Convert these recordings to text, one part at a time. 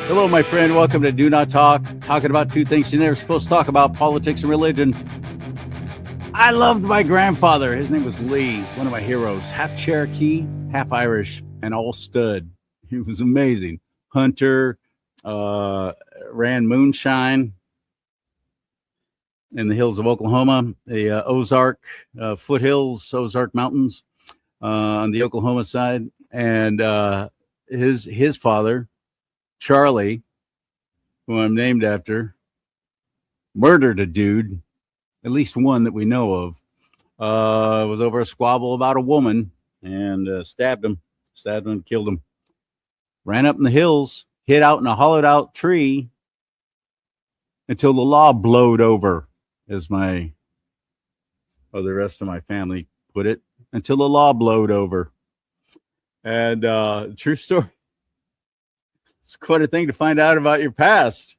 Hello, my friend. Welcome to Do Not Talk, talking about two things you're never supposed to talk about, politics and religion. I loved my grandfather. His name was Lee, one of my heroes, half Cherokee, half Irish, and all stud. He was amazing. Hunter, ran moonshine in the hills of Oklahoma, the Ozark foothills, Ozark Mountains on the Oklahoma side. And his father, CharLee, who I'm named after, murdered a dude, at least one that we know of. It was over a squabble about a woman, and stabbed him, and killed him. Ran up in the hills, hid out in a hollowed out tree until the law blowed over, as the rest of my family put it, until the law blowed over. And true story. It's quite a thing to find out about your past.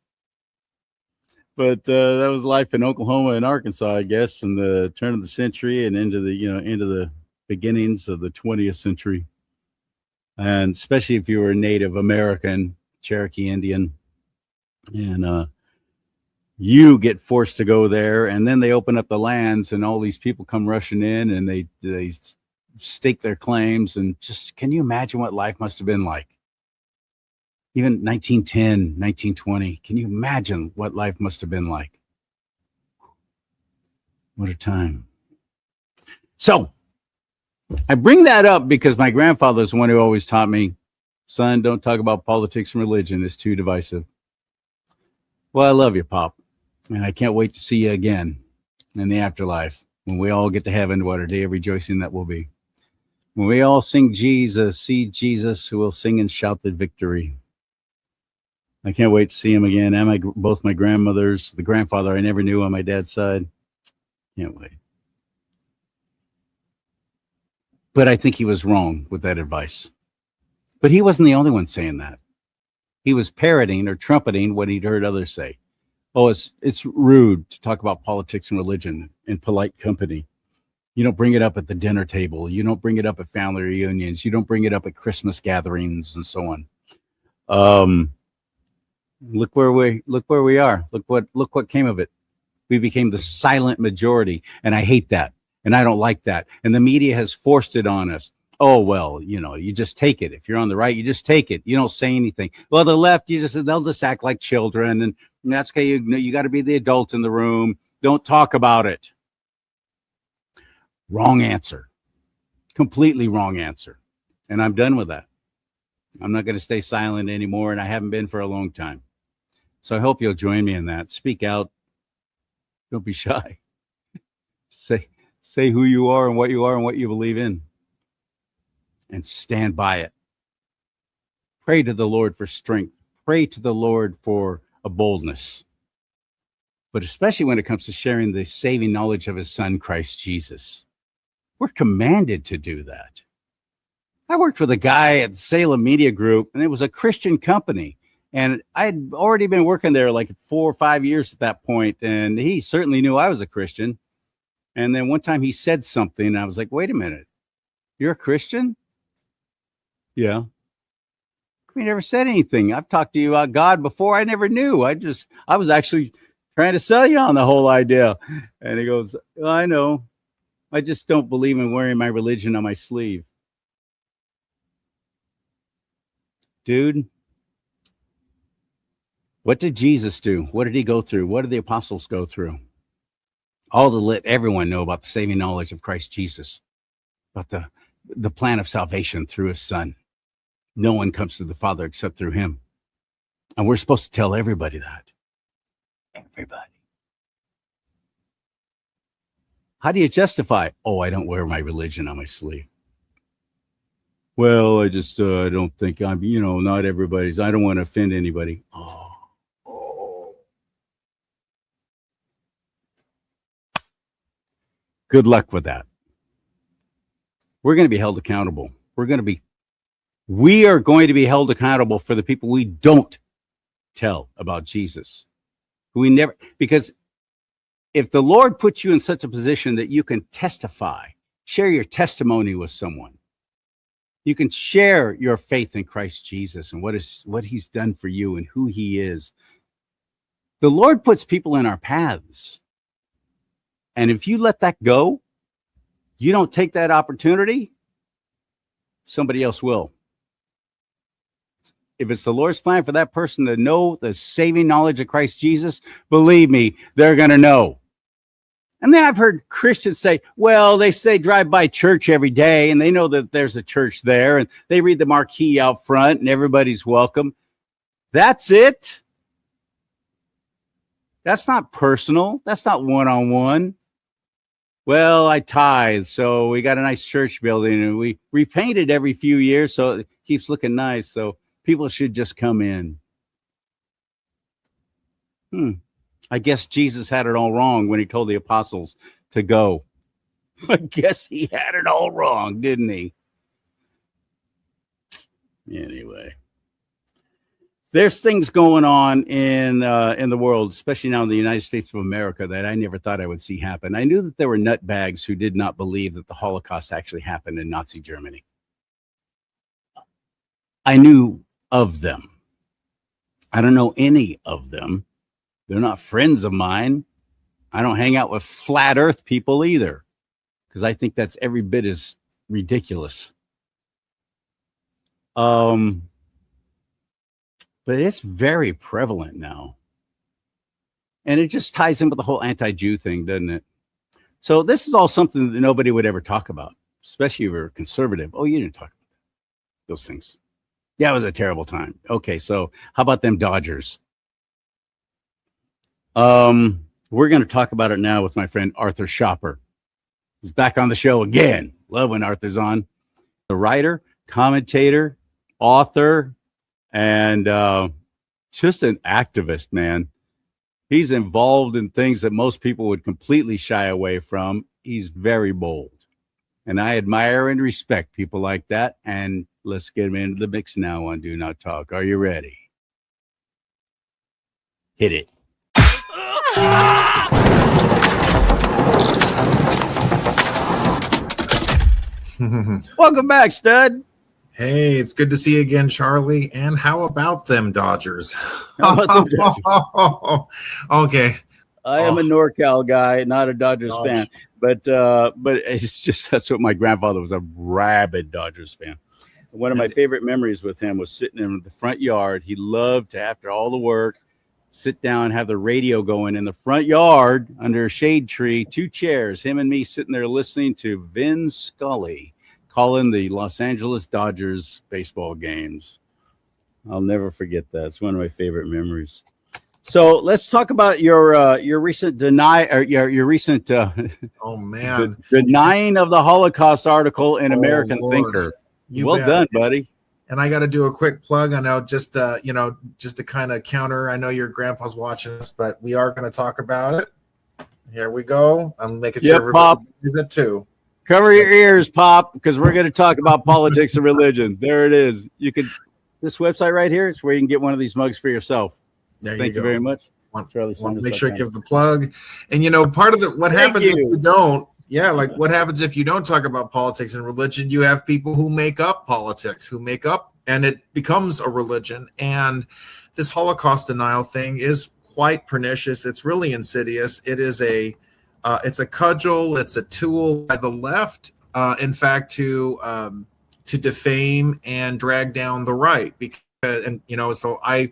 But that was life in Oklahoma and Arkansas, I guess, in the turn of the century and into the beginnings of the 20th century. And especially if you were a Native American, Cherokee Indian, and you get forced to go there, and then they open up the lands, and all these people come rushing in, and they stake their claims. And just, can you imagine what life must have been like? Even 1910, 1920. Can you imagine what life must have been like? What a time. So I bring that up because my grandfather is the one who always taught me, son, don't talk about politics and religion. It's too divisive. Well, I love you, Pop. And I can't wait to see you again in the afterlife when we all get to heaven, what a day of rejoicing that will be. When we all sing Jesus, see Jesus, who will sing and shout the victory. I can't wait to see him again. And both my grandmothers, the grandfather I never knew on my dad's side. Can't wait. But I think he was wrong with that advice. But he wasn't the only one saying that. He was parroting or trumpeting what he'd heard others say. Oh, it's rude to talk about politics and religion in polite company. You don't bring it up at the dinner table. You don't bring it up at family reunions. You don't bring it up at Christmas gatherings and so on. Look where we are. Look what came of it. We became the silent majority, and I hate that, and I don't like that. And the media has forced it on us. Oh, well, you just take it. If you're on the right, you just take it. You don't say anything. Well, the left, they'll just act like children, and that's okay. You got to be the adult in the room. Don't talk about it. Wrong answer. Completely wrong answer. And I'm done with that. I'm not going to stay silent anymore, and I haven't been for a long time. So I hope you'll join me in that. Speak out. Don't be shy. Say who you are and what you believe in. And stand by it. Pray to the Lord for strength. Pray to the Lord for a boldness. But especially when it comes to sharing the saving knowledge of his son, Christ Jesus. We're commanded to do that. I worked with a guy at Salem Media Group, and it was a Christian company. And I'd already been working there like 4 or 5 years at that point, and he certainly knew I was a Christian. And then one time he said something, and I was like, wait a minute, you're a Christian? Yeah. We never said anything. I've talked to you about God before. I never knew. I was actually trying to sell you on the whole idea. And he goes, well, I know. I just don't believe in wearing my religion on my sleeve. Dude, what did Jesus do? What did he go through? What did the apostles go through? All to let everyone know about the saving knowledge of Christ Jesus, about the plan of salvation through his son. No one comes to the Father except through him. And we're supposed to tell everybody that. Everybody. How do you justify, oh, I don't wear my religion on my sleeve? Well, I just don't think I'm, not everybody's. I don't want to offend anybody. Oh. Good luck with that. We're going to be held accountable. We are going to be held accountable for the people we don't tell about Jesus. Because if the Lord puts you in such a position that you can testify, share your testimony with someone, You can share your faith in Christ Jesus and what he's done for you and who he is. The Lord puts people in our paths. And if you let that go, you don't take that opportunity, somebody else will. If it's the Lord's plan for that person to know the saving knowledge of Christ Jesus, believe me, they're going to know. And then I've heard Christians say, well, they say drive by church every day and they know that there's a church there and they read the marquee out front and everybody's welcome. That's it. That's not personal. That's not one-on-one. Well, I tithe, so we got a nice church building and we repaint it every few years so it keeps looking nice. So people should just come in. I guess Jesus had it all wrong when he told the apostles to go. I guess he had it all wrong, didn't he? Anyway, there's things going on in the world, especially now in the United States of America, that I never thought I would see happen. I knew that there were nutbags who did not believe that the Holocaust actually happened in Nazi Germany. I knew of them. I don't know any of them. They're not friends of mine. I don't hang out with flat earth people either, because I think that's every bit as ridiculous. But it's very prevalent now. And it just ties in with the whole anti-Jew thing, doesn't it? So this is all something that nobody would ever talk about, especially if you're conservative. Oh, you didn't talk about those things. Yeah, it was a terrible time. Okay, so how about them Dodgers? We're going to talk about it now with my friend Arthur Schopper. He's back on the show again. Love when Arthur's on. The writer, commentator, author, and just an activist, man. He's involved in things that most people would completely shy away from. He's very bold. And I admire and respect people like that. And let's get him into the mix now on Do Not Talk. Are you ready? Hit it. Welcome back, stud. Hey, it's good to see you again, CharLee. And how about them Dodgers? How about them Dodgers? Okay. I am a NorCal guy, not a Dodgers fan, but it's just that's what my grandfather was, a rabid Dodgers fan. One of my favorite memories with him was sitting in the front yard. He loved to, after all the work, sit down, have the radio going in the front yard under a shade tree, 2 chairs, him and me sitting there listening to Vin Scully calling the Los Angeles Dodgers baseball games. I'll never forget that. It's one of my favorite memories. So let's talk about your recent your recent denying of the Holocaust article in American Thinker. Well done, buddy. And I got to do a quick plug. I know, just to kind of counter. I know your grandpa's watching us, but we are going to talk about it. Here we go. I'm making sure everybody sees it too. Cover your ears, Pop, because we're going to talk about politics and religion. There it is. You can. This website right here is where you can get one of these mugs for yourself. Thank you very much. CharLee Simons. Make sure you give the plug. And part of what happens if you don't. Yeah, like what happens if you don't talk about politics and religion? You have people who make up politics, and it becomes a religion. And this Holocaust denial thing is quite pernicious. It's really insidious. It is it's a cudgel. It's a tool by the left, in fact, to defame and drag down the right. It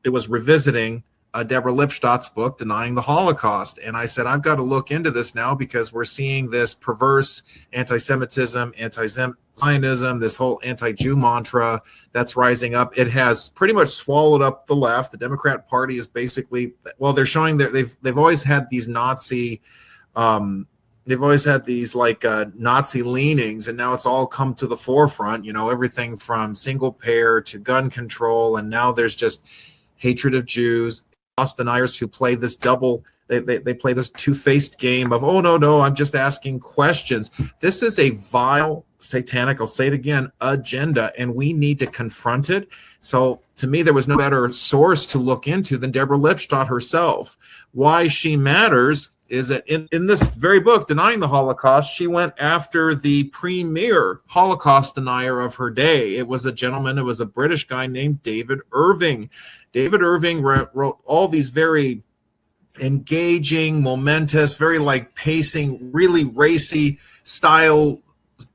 was revisiting Deborah Lipstadt's book, Denying the Holocaust. And I said, I've got to look into this now because we're seeing this perverse anti-Semitism, anti-Zionism, this whole anti-Jew mantra that's rising up. It has pretty much swallowed up the left. The Democrat Party is basically, they're showing that they've always had these Nazi, Nazi leanings, and now it's all come to the forefront, everything from single payer to gun control. And now there's just hatred of Jews. Deniers who play this they play this two-faced game of, oh, no, I'm just asking questions. This is a vile, satanic, I'll say it again, agenda, and we need to confront it. So to me, there was no better source to look into than Deborah Lipstadt herself. Why she matters is that in this very book, Denying the Holocaust, she went after the premier Holocaust denier of her day. It was a gentleman, it was a British guy named David Irving. David Irving wrote all these very engaging, momentous, very like pacing, really racy style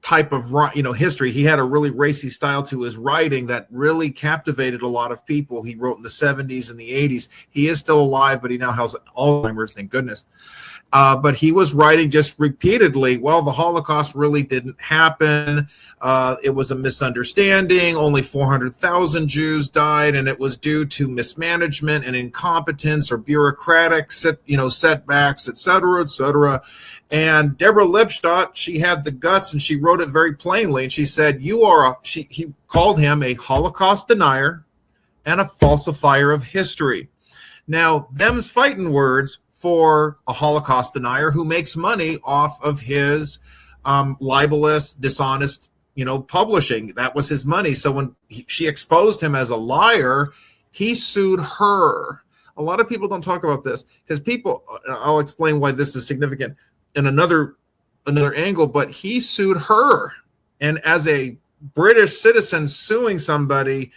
type of history. He had a really racy style to his writing that really captivated a lot of people. He wrote in the 70s and the 80s. He is still alive, but he now has Alzheimer's, thank goodness. But he was writing just repeatedly, well, the Holocaust really didn't happen. It was a misunderstanding. Only 400,000 Jews died, and it was due to mismanagement and incompetence or bureaucratic setbacks, et cetera, et cetera. And Deborah Lipstadt, she had the guts, and she wrote it very plainly. And she said, he called him a Holocaust denier and a falsifier of history. Now, them's fighting words for a Holocaust denier who makes money off of his libelous, dishonest, publishing. That was his money. So when she exposed him as a liar, he sued her. A lot of people don't talk about this because I'll explain why this is significant in another angle, but he sued her. And as a British citizen suing somebody,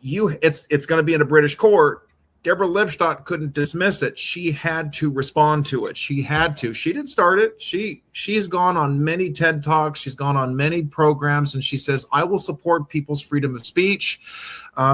it's going to be in a British court. Deborah Lipstadt couldn't dismiss it. She had to respond to it. She had to. She didn't start it. She's gone on many TED Talks. She's gone on many programs, and she says, I will support people's freedom of speech.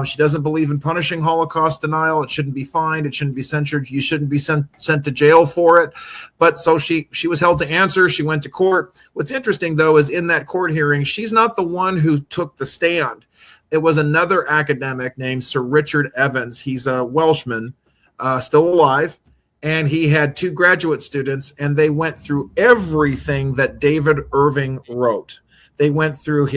She doesn't believe in punishing Holocaust denial. It shouldn't be fined. It shouldn't be censored. You shouldn't be sent to jail for it. But so she was held to answer. She went to court. What's interesting, though, is in that court hearing, she's not the one who took the stand. It was another academic named Sir Richard Evans. He's a Welshman, still alive, and he had 2 graduate students, and they went through everything that David Irving wrote. They went through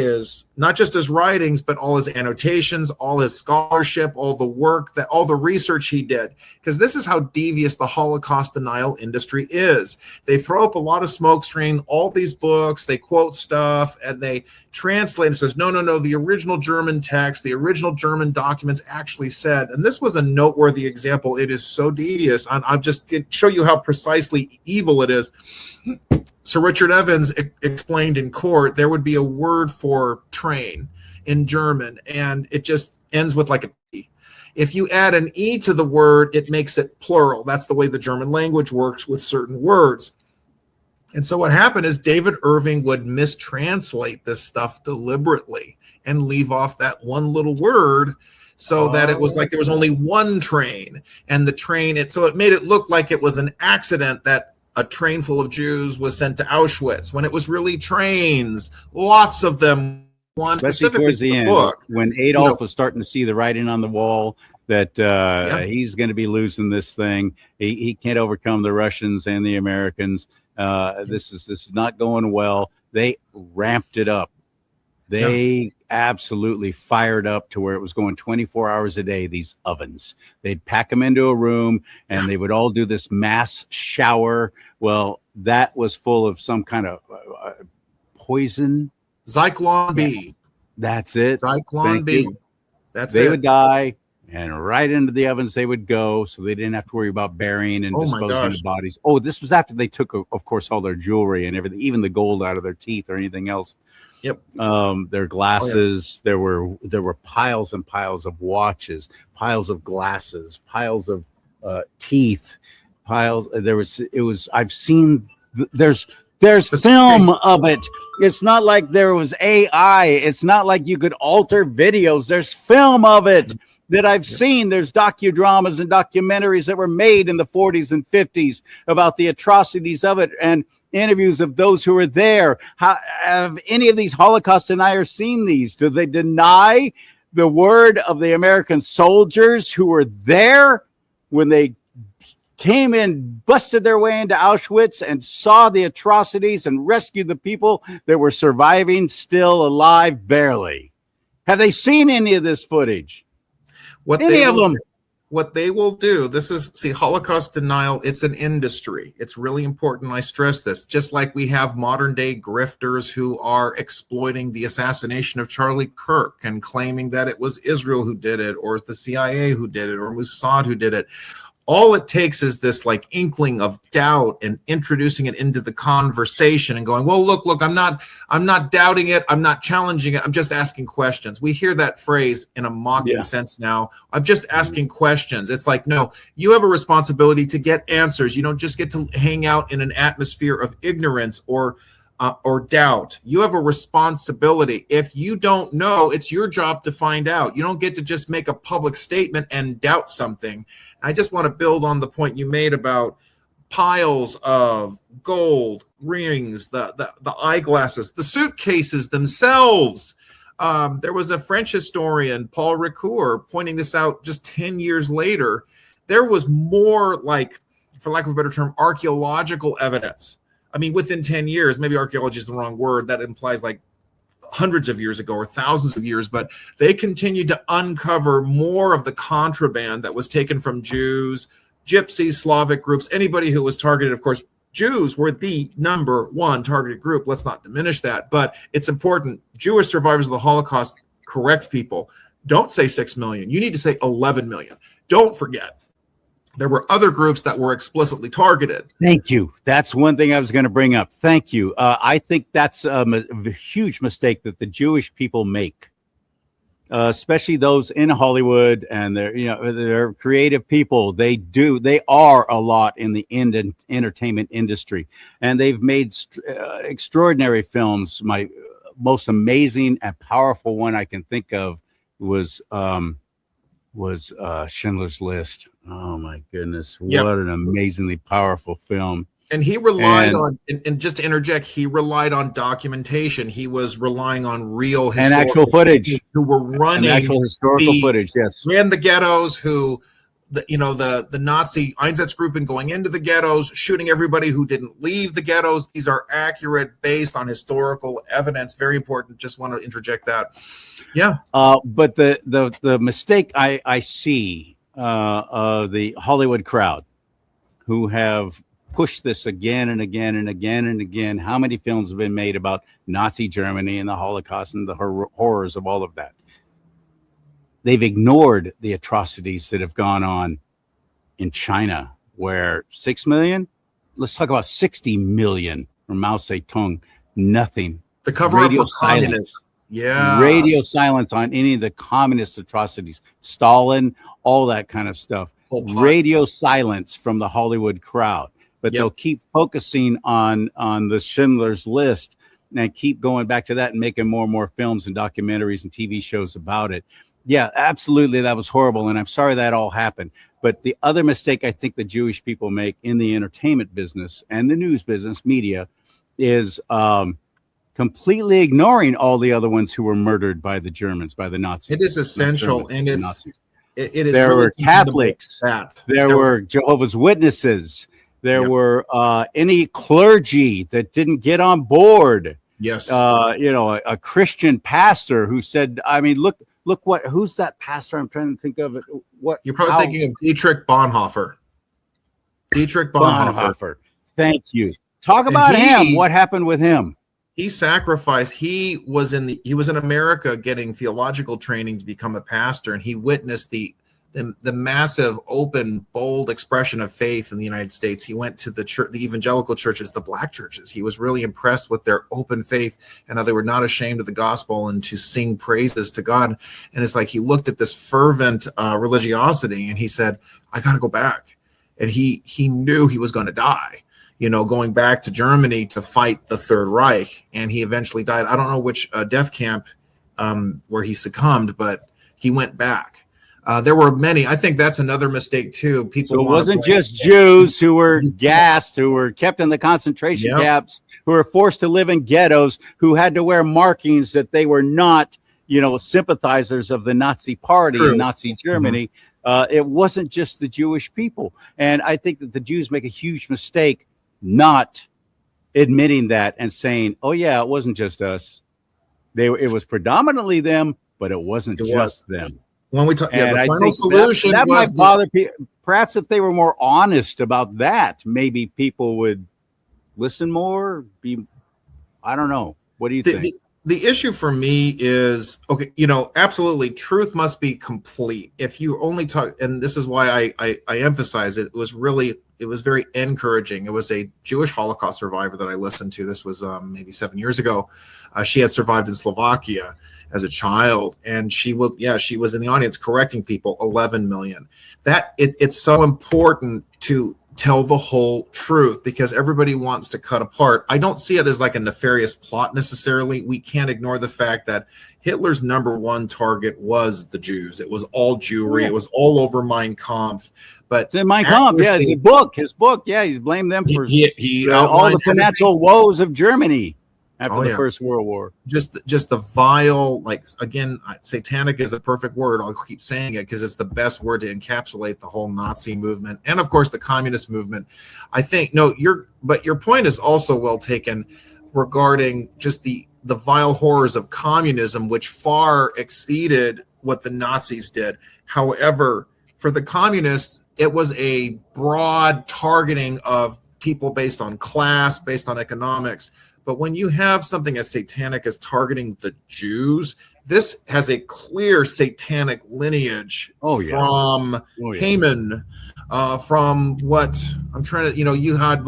not just his writings, but all his annotations, all his scholarship, all the work, all the research he did. Because this is how devious the Holocaust denial industry is. They throw up a lot of smokescreen, all these books, they quote stuff, and they translate and says, no, the original German text, the original German documents actually said, and this was a noteworthy example. It is so devious. I'm just going to show you how precisely evil it is. So Richard Evans explained in court there would be a word for train in German, and it just ends with like a T. If you add an E to the word, it makes it plural. That's the way the German language works with certain words. And so what happened is David Irving would mistranslate this stuff deliberately and leave off that one little word so that it was like there was only one train. And the train, so it made it look like it was an accident that a train full of Jews was sent to Auschwitz when it was really trains, lots of them. One especially towards the end, book. When Adolf was starting to see the writing on the wall that he's going to be losing this thing. He can't overcome the Russians and the Americans. This is not going well. They ramped it up. They absolutely fired up to where it was going 24 hours a day, these ovens. They'd pack them into a room and they would all do this mass shower. Well, that was full of some kind of poison. Zyklon B. That's it. Zyklon B. That's it. They would die, and right into the ovens they would go, so they didn't have to worry about burying and disposing of bodies. Oh, this was after they took, of course, all their jewelry and everything, even the gold out of their teeth or anything else. Yep. Their glasses. There were piles and piles of watches, piles of glasses, piles of teeth, piles. I've seen. There's film of it. It's not like there was AI. It's not like you could alter videos. There's film of it that I've seen. There's docudramas and documentaries that were made in the 40s and 50s about the atrocities of it, and interviews of those who were there. Have any of these Holocaust deniers seen these? Do they deny the word of the American soldiers who were there when they came in, busted their way into Auschwitz and saw the atrocities and rescued the people that were surviving, still alive, barely? Have they seen any of this footage? What they will do, Holocaust denial, it's an industry. It's really important. I stress this. Just like we have modern day grifters who are exploiting the assassination of Charlie Kirk and claiming that it was Israel who did it, or the CIA who did it, or Mossad who did it. all it takes is this like inkling of doubt and introducing it into the conversation and going, well, look, I'm not doubting it. I'm not challenging it. I'm just asking questions. We hear that phrase in a mocking sense now. I'm just asking questions. It's like, no, you have a responsibility to get answers. You don't just get to hang out in an atmosphere of ignorance or doubt. You have a responsibility. If you don't know, it's your job to find out. You don't get to just make a public statement and doubt something. I just want to build on the point you made about piles of gold rings, the eyeglasses, the suitcases themselves. There was a French historian, Paul Ricoeur, pointing this out just 10 years later. There was more, like, for lack of a better term, archaeological evidence. I mean, within 10 years, maybe archaeology is the wrong word. That implies like hundreds of years ago or thousands of years, but they continued to uncover more of the contraband that was taken from Jews, Gypsies, Slavic groups, anybody who was targeted. Of course, Jews were the number one targeted group. Let's not diminish that, but it's important. Jewish survivors of the Holocaust, correct people. Don't say 6 million. You need to say 11 million. Don't forget. There were other groups that were explicitly targeted. Thank you. That's one thing I was going to bring up. Thank you. I think that's a huge mistake that the Jewish people make, especially those in Hollywood, and they're creative people. They are a lot in the entertainment industry, and they've made extraordinary films. My most amazing and powerful one I can think of was Schindler's List. Oh my goodness. What an amazingly powerful film. And he relied on, and just to interject, he relied on documentation. He was relying on real and actual footage who were running actual historical footage. Yes. Ran the ghettos, who the Nazi Einsatzgruppen going into the ghettos, shooting everybody who didn't leave the ghettos. These are accurate, based on historical evidence. Very important. Just want to interject that. Yeah. But the mistake I see of the Hollywood crowd, who have pushed this again and again and again and again. How many films have been made about Nazi Germany and the Holocaust and the horrors of all of that? They've ignored the atrocities that have gone on in China, where 6 million, let's talk about 60 million from Mao Zedong, nothing. The cover up for communists. Yeah. Radio silence on any of the communist atrocities, Stalin, all that kind of stuff. Radio silence from the Hollywood crowd. But they'll keep focusing on the Schindler's List and keep going back to that and making more and more films and documentaries and TV shows about it. Yeah, absolutely. That was horrible. And I'm sorry that all happened. But the other mistake I think the Jewish people make in the entertainment business and the news business, media, is completely ignoring all the other ones who were murdered by the Germans, by the Nazis. It is essential. And it is there really were Catholics. There were Jehovah's Witnesses. There were any clergy that didn't get on board. Yes. A Christian pastor who said, I mean, look, who's that pastor? I'm trying to think of it. What you're probably thinking of Dietrich Bonhoeffer. Dietrich Bonhoeffer. Thank you. Talk about him. What happened with him? He sacrificed. He was in America getting theological training to become a pastor, and he witnessed the massive, open, bold expression of faith in the United States. He went to the church, the evangelical churches, the black churches. He was really impressed with their open faith and how they were not ashamed of the gospel and to sing praises to God. And it's like he looked at this fervent religiosity and he said, I got to go back. And he knew he was going to die, going back to Germany to fight the Third Reich. And he eventually died. I don't know which death camp where he succumbed, but he went back. There were many. I think that's another mistake too. People. So it wasn't just Jews who were gassed, who were kept in the concentration camps, who were forced to live in ghettos, who had to wear markings that they were not, sympathizers of the Nazi Party in Nazi Germany. It wasn't just the Jewish people, and I think that the Jews make a huge mistake not admitting that and saying, "Oh yeah, it wasn't just us. It was predominantly them, but it wasn't just them." When we talk, the final solution that might bother people. Perhaps if they were more honest about that, maybe people would listen more. I don't know. What do you think? the issue for me is, okay, absolutely, truth must be complete. If you only talk, and this is why I emphasize it, it was very encouraging. It was a Jewish Holocaust survivor that I listened to. This was maybe 7 years ago. She had survived in Slovakia as a child, and she was in the audience correcting people. 11 million. It's so important to tell the whole truth, because everybody wants to cut apart. I don't see it as like a nefarious plot necessarily. We can't ignore the fact that Hitler's number one target was the Jews. It was all Jewry. Yeah. It was all over Mein Kampf. But it's in Mein Kampf, yeah, it's his book. Yeah, he's blamed them for all the financial woes of Germany after the First World War. Just the vile, again, satanic is a perfect word. I'll keep saying it because it's the best word to encapsulate the whole Nazi movement and, of course, the communist movement. I think, but your point is also well taken regarding just the vile horrors of communism, which far exceeded what the Nazis did. However, for the communists, it was a broad targeting of people based on class, based on economics. But when you have something as satanic as targeting the Jews, this has a clear satanic lineage from Haman, from what I'm trying to, you had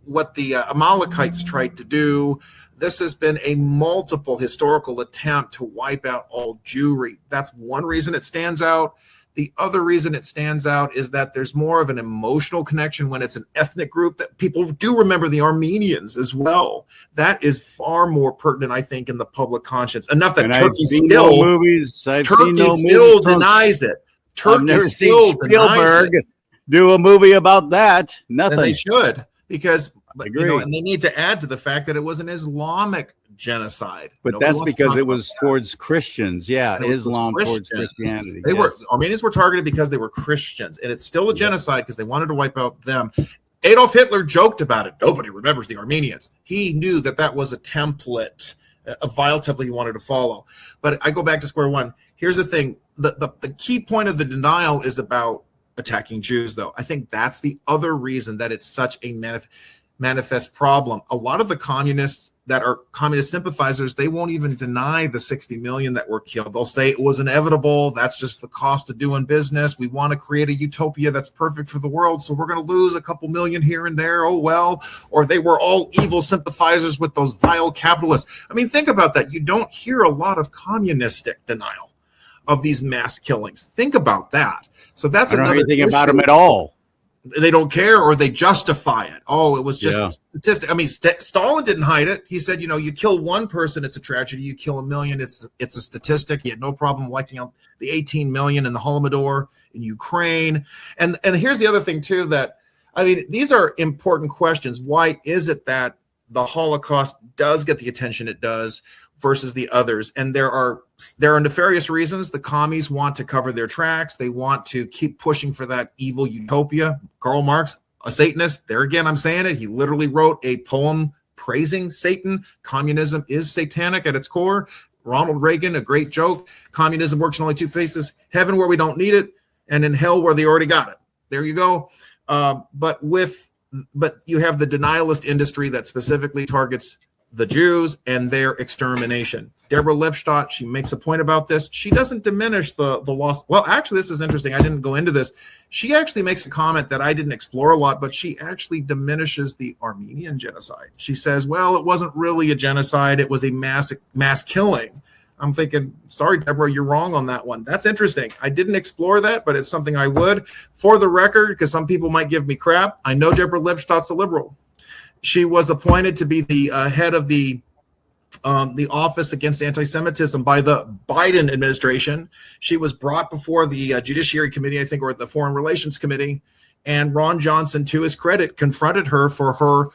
what the Amalekites tried to do. This has been a multiple historical attempt to wipe out all Jewry. That's one reason it stands out. The other reason it stands out is that there's more of an emotional connection when it's an ethnic group, that people do remember the Armenians as well. That is far more pertinent, I think, in the public conscience. Enough that Turkey still denies it. Turkey still denies it. Do a movie about that. Nothing. And they should, because and they need to add to the fact that it was an Islamic genocide. But that's because it was towards Christians. Yeah, Islam towards Christianity. Armenians were targeted because they were Christians, and it's still a genocide because they wanted to wipe out them. Adolf Hitler joked about it. Nobody remembers the Armenians. He knew that was a template, a vile template he wanted to follow. But I go back to square one. Here's the thing. The key point of the denial is about attacking Jews, though. I think that's the other reason that it's such a manifest problem. A lot of the communists that are communist sympathizers, they won't even deny the 60 million that were killed. They'll say it was inevitable. That's just the cost of doing business. We want to create a utopia that's perfect for the world, so we're going to lose a couple million here and there. Oh, well. Or they were all evil sympathizers with those vile capitalists. I mean, think about that. You don't hear a lot of communistic denial of these mass killings. Think about that. So that's another issue. I don't know anything about them at all. They don't care, or they justify it. Oh, it was just a statistic. I mean, Stalin didn't hide it. He said, you kill one person, it's a tragedy. You kill a million, it's a statistic. He had no problem wiping out the 18 million in the Holodomor in Ukraine. And here's the other thing too, that, I mean, these are important questions. Why is it that the Holocaust does get the attention it does versus the others? And there are nefarious reasons. The commies want to cover their tracks. They want to keep pushing for that evil utopia. Karl Marx, a Satanist, there again, I'm saying it. He literally wrote a poem praising Satan. Communism is satanic at its core. Ronald Reagan, a great joke. Communism works in only two places: heaven, where we don't need it, and in hell, where they already got it. There you go. But you have the denialist industry that specifically targets the Jews and their extermination. Deborah Lipstadt, she makes a point about this. She doesn't diminish the loss. Well, actually, this is interesting. I didn't go into this. She actually makes a comment that I didn't explore a lot, but she actually diminishes the Armenian genocide. She says, well, it wasn't really a genocide. It was a mass killing. I'm thinking, sorry, Deborah, you're wrong on that one. That's interesting. I didn't explore that, but it's something I would. For the record, because some people might give me crap, I know Deborah Lipstadt's a liberal. She was appointed to be the head of the Office Against Anti-Semitism by the Biden administration. She was brought before the Judiciary Committee, I think, or the Foreign Relations Committee, and Ron Johnson, to his credit, confronted her for her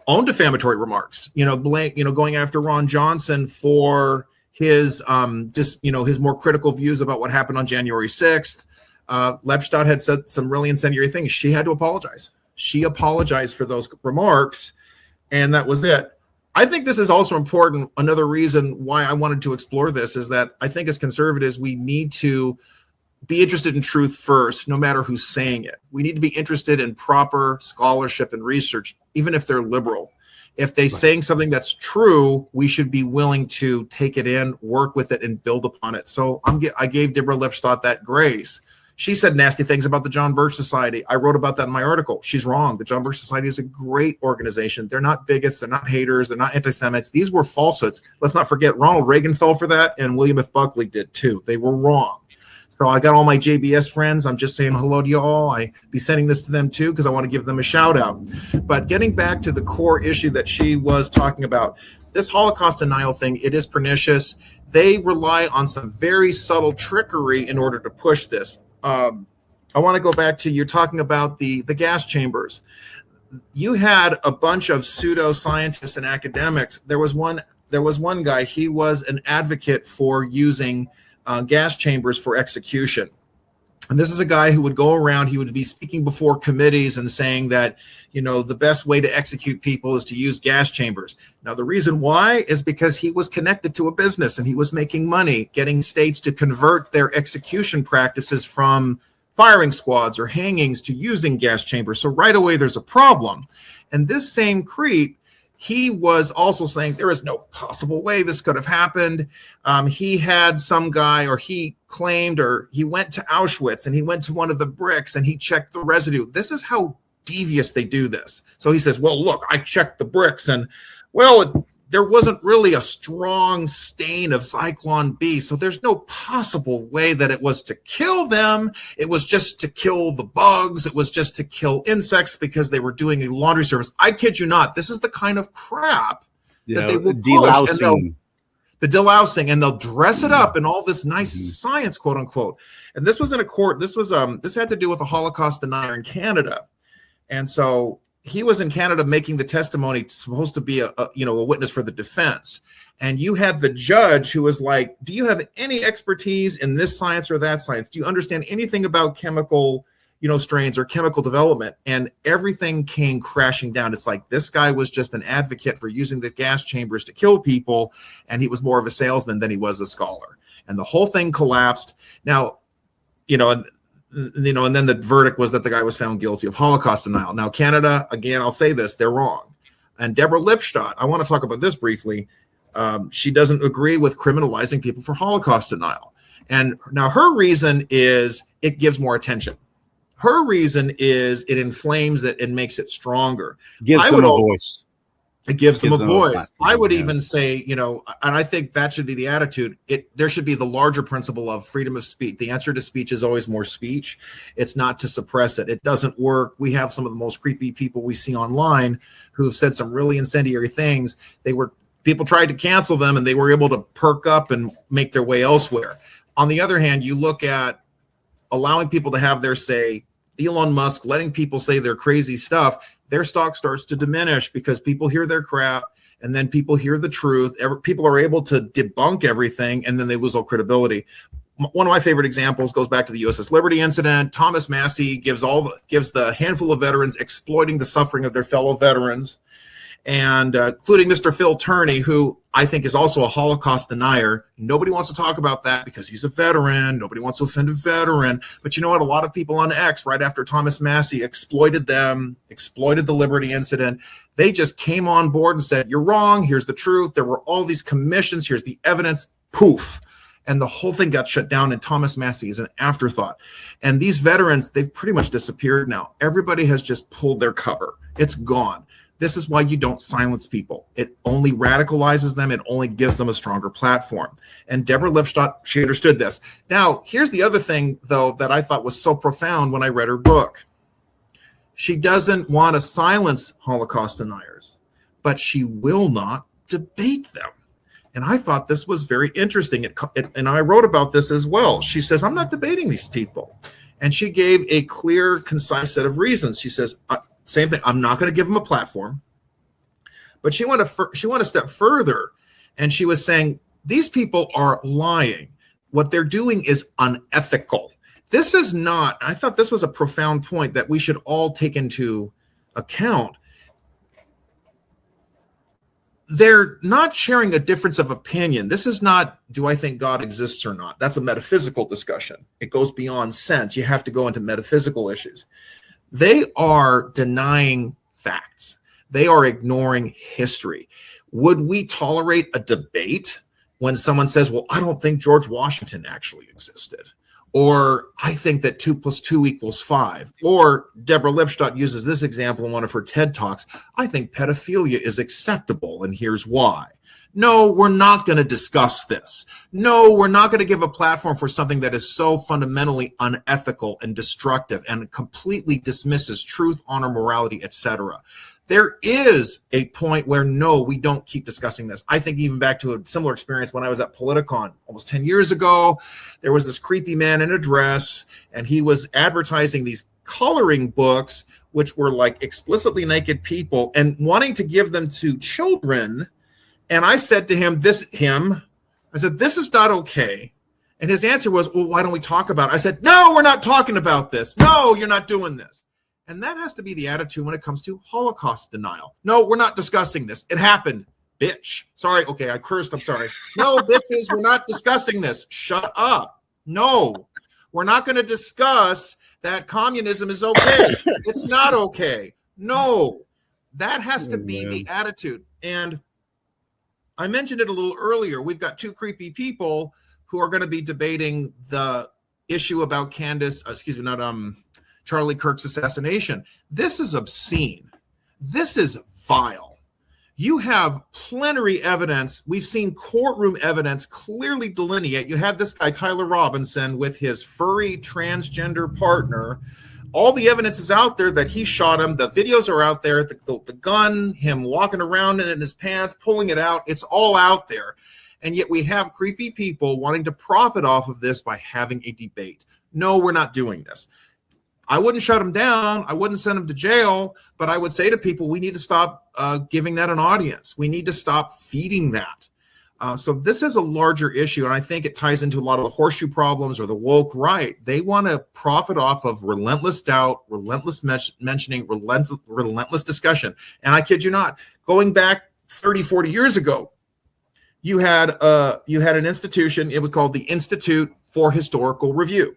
own defamatory remarks. Going after Ron Johnson for his his more critical views about what happened on January 6th. Lepstadt had said some really incendiary things. She had to apologize. She apologized for those remarks, and that was it. I think this is also important. Another reason why I wanted to explore this is that I think as conservatives, we need to be interested in truth first, no matter who's saying it. We need to be interested in proper scholarship and research, even if they're liberal. If they're saying something that's true, we should be willing to take it in, work with it, and build upon it. So I gave Deborah Lipstadt that grace. She said nasty things about the John Birch Society. I wrote about that in my article. She's wrong. The John Birch Society is a great organization. They're not bigots. They're not haters. They're not anti-Semites. These were falsehoods. Let's not forget Ronald Reagan fell for that, and William F. Buckley did too. They were wrong. So I got all my JBS friends. I'm just saying hello to you all. I be sending this to them too because I want to give them a shout out. But getting back to the core issue that she was talking about, this Holocaust denial thing, it is pernicious. They rely on some very subtle trickery in order to push this. I want to go back to you're talking about the gas chambers. You had a bunch of pseudo scientists and academics. There was one guy. He was an advocate for using gas chambers for execution. And this is a guy who would go around, he would be speaking before committees and saying that, the best way to execute people is to use gas chambers. Now, the reason why is because he was connected to a business and he was making money, getting states to convert their execution practices from firing squads or hangings to using gas chambers. So right away, there's a problem. And this same creep, he was also saying there is no possible way this could have happened. He had some guy, or he claimed, or he went to Auschwitz and he went to one of the bricks and he checked the residue. This is how devious they do this. So he says, well, look, I checked the bricks and, well, there wasn't really a strong stain of Zyklon B. So there's no possible way that it was to kill them. It was just to kill the bugs. It was just to kill insects because they were doing a laundry service. I kid you not. This is the kind of crap that they will push. The delousing, and they'll dress it up in all this nice science, quote unquote. And this was in a court. This had to do with a Holocaust denier in Canada. And so he was in Canada making the testimony, supposed to be a witness for the defense. And you had the judge who was like, do you have any expertise in this science or that science? Do you understand anything about chemical, strains or chemical development? And everything came crashing down. It's like this guy was just an advocate for using the gas chambers to kill people. And he was more of a salesman than he was a scholar. And the whole thing collapsed. Now, and then the verdict was that the guy was found guilty of Holocaust denial. Now, Canada, again, I'll say this, they're wrong. And Deborah Lipstadt, I want to talk about this briefly. She doesn't agree with criminalizing people for Holocaust denial. And now her reason is it gives more attention. Her reason is it inflames it and makes it stronger. Gives them a voice. It gives them a voice. I would even say, and I think that should be the attitude. There should be the larger principle of freedom of speech. The answer to speech is always more speech. It's not to suppress it. It doesn't work. We have some of the most creepy people we see online who have said some really incendiary things. People tried to cancel them and they were able to perk up and make their way elsewhere. On the other hand, you look at allowing people to have their say, Elon Musk letting people say their crazy stuff, their stock starts to diminish because people hear their crap and then people hear the truth. People are able to debunk everything and then they lose all credibility. One of my favorite examples goes back to the USS Liberty incident. Thomas Massey gives the handful of veterans exploiting the suffering of their fellow veterans, and including Mr. Phil Turney, who I think is also a Holocaust denier. Nobody wants to talk about that because he's a veteran. Nobody wants to offend a veteran. But you know what? A lot of people on X, right after Thomas Massey exploited the Liberty incident, they just came on board and said, you're wrong. Here's the truth. There were all these commissions. Here's the evidence. Poof. And the whole thing got shut down, and Thomas Massey is an afterthought. And these veterans, they've pretty much disappeared now. Everybody has just pulled their cover. It's gone. This is why you don't silence people. It only radicalizes them. It only gives them a stronger platform. And Deborah Lipstadt, she understood this. Now, here's the other thing, though, that I thought was so profound when I read her book. She doesn't want to silence Holocaust deniers, but she will not debate them. And I thought this was very interesting. And I wrote about this as well. She says, I'm not debating these people. And she gave a clear, concise set of reasons. She says, same thing. I'm not going to give them a platform. But she went a step further, and she was saying these people are lying. What they're doing is unethical. This is not. I thought this was a profound point that we should all take into account. They're not sharing a difference of opinion. This is not, do I think God exists or not? That's a metaphysical discussion. It goes beyond sense. You have to go into metaphysical issues. They are denying facts. They are ignoring history. Would we tolerate a debate when someone says, well, I don't think George Washington actually existed? Or I think that 2 + 2 = 5. Or Deborah Lipstadt uses this example in one of her TED Talks. I think pedophilia is acceptable, and here's why. No, we're not going to discuss this. No, we're not going to give a platform for something that is so fundamentally unethical and destructive and completely dismisses truth, honor, morality, etc. There is a point where, no, we don't keep discussing this. I think even back to a similar experience when I was at Politicon almost 10 years ago. There was this creepy man in a dress, and he was advertising these coloring books, which were like explicitly naked people, and wanting to give them to children. And I said to him, this is not okay. And his answer was, well, why don't we talk about it? I said, no, we're not talking about this. No, you're not doing this. And that has to be the attitude when it comes to Holocaust denial. No, we're not discussing this. It happened, bitch. Sorry. Okay, I cursed. I'm sorry. No, bitches, we're not discussing this. Shut up. No, we're not going to discuss that communism is okay. It's not okay. No, that has to be the attitude. And I mentioned it a little earlier. We've got two creepy people who are going to be debating the issue about Charlie Kirk's assassination. This is obscene. This is vile. You have plenary evidence. We've seen courtroom evidence clearly delineate. You had this guy, Tyler Robinson, with his furry transgender partner. All the evidence is out there that he shot him. The videos are out there. The gun, him walking around in his pants, pulling it out. It's all out there. And yet we have creepy people wanting to profit off of this by having a debate. No, we're not doing this. I wouldn't shut him down. I wouldn't send him to jail. But I would say to people, we need to stop giving that an audience. We need to stop feeding that. So this is a larger issue, and I think it ties into a lot of the horseshoe problems or the woke right. They want to profit off of relentless doubt, relentless mentioning, relentless discussion. And I kid you not, going back 30, 40 years ago, you had an institution. It was called the Institute for Historical Review.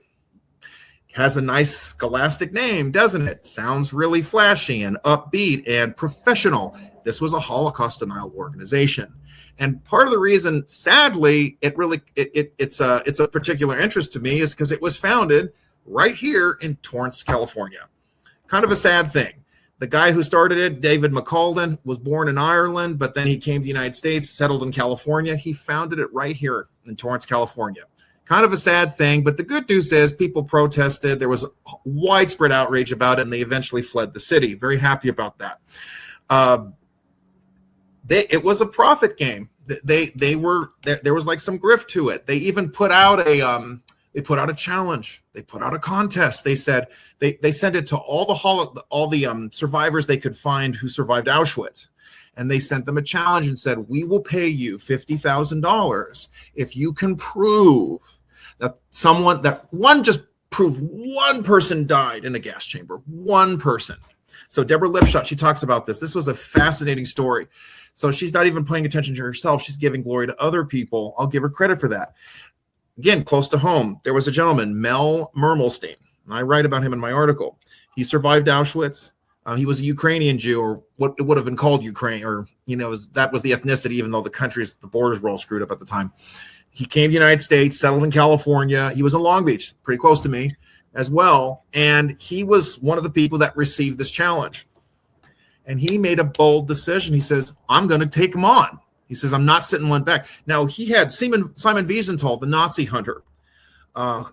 Has a nice scholastic name, doesn't it? Sounds really flashy and upbeat and professional. This was a Holocaust denial organization. And part of the reason, sadly, it's a particular interest to me is because it was founded right here in Torrance, California. Kind of a sad thing. The guy who started it, David McCalden, was born in Ireland, but then he came to the United States, settled in California. He founded it right here in Torrance, California. Kind of a sad thing, but the good news is people protested. There was widespread outrage about it, and they eventually fled the city. Very happy about that. It was a profit game. There was like some grift to it. They even put out a challenge. They put out a contest. They said they sent it to all the survivors they could find who survived Auschwitz. And they sent them a challenge and said, we will pay you $50,000 if you can prove that one person died in a gas chamber. One person. So Deborah Lipstadt, she talks about this. This was a fascinating story. So she's not even paying attention to herself. She's giving glory to other people. I'll give her credit for that. Again, close to home, there was a gentleman, Mel Mermelstein. And I write about him in my article. He survived Auschwitz. He was a Ukrainian Jew, or what it would have been called Ukraine, or, that was the ethnicity, even though the borders were all screwed up at the time. He came to the United States, settled in California. He was in Long Beach, pretty close to me as well. And he was one of the people that received this challenge. And he made a bold decision. He says, I'm going to take him on. He says, I'm not sitting one back. Now, he had Simon Wiesenthal, the Nazi hunter.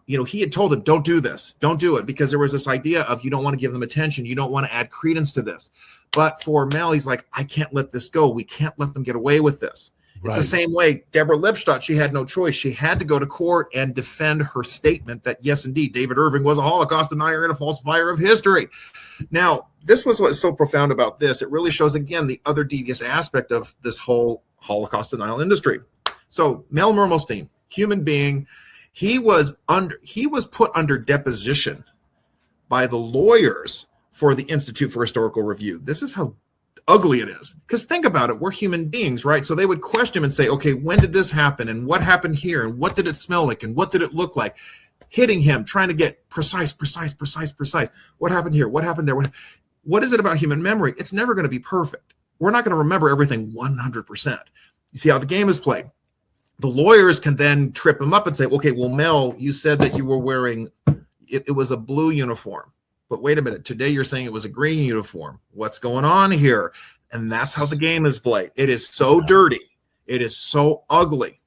He had told him, don't do this. Don't do it, because there was this idea of you don't want to give them attention. You don't want to add credence to this. But for Mel, he's like, I can't let this go. We can't let them get away with this. It's the same way Deborah Lipstadt, she had no choice. She had to go to court and defend her statement that, yes, indeed, David Irving was a Holocaust denier and a falsifier of history. Now, this was what's so profound about this. It really shows, again, the other devious aspect of this whole Holocaust denial industry. So Mel Mermelstein, human being, he was put under deposition by the lawyers for the Institute for Historical Review. This is how ugly it is. Because think about it, we're human beings, right? So they would question him and say, okay, when did this happen? And what happened here? And what did it smell like? And what did it look like? Hitting him, trying to get precise. What happened here? What happened there? what is it about human memory? It's never going to be perfect. We're not going to remember everything 100%. You see how the game is played. The lawyers can then trip him up and say, okay, well, Mel, you said that you were wearing, it was a blue uniform. But wait a minute, today you're saying it was a green uniform. What's going on here? And that's how the game is played. It is so dirty. It is so ugly.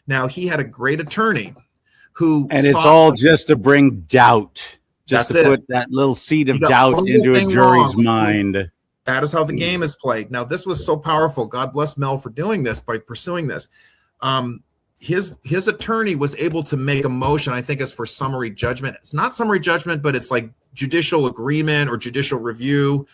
Now, he had a great attorney who... And it's all just to bring doubt, just to put that little seed of doubt into a jury's mind. That is how the game is played. Now, this was so powerful. God bless Mel for doing this, by pursuing this. His attorney was able to make a motion, I think it's for summary judgment. It's not summary judgment, but it's like judicial agreement or judicial review.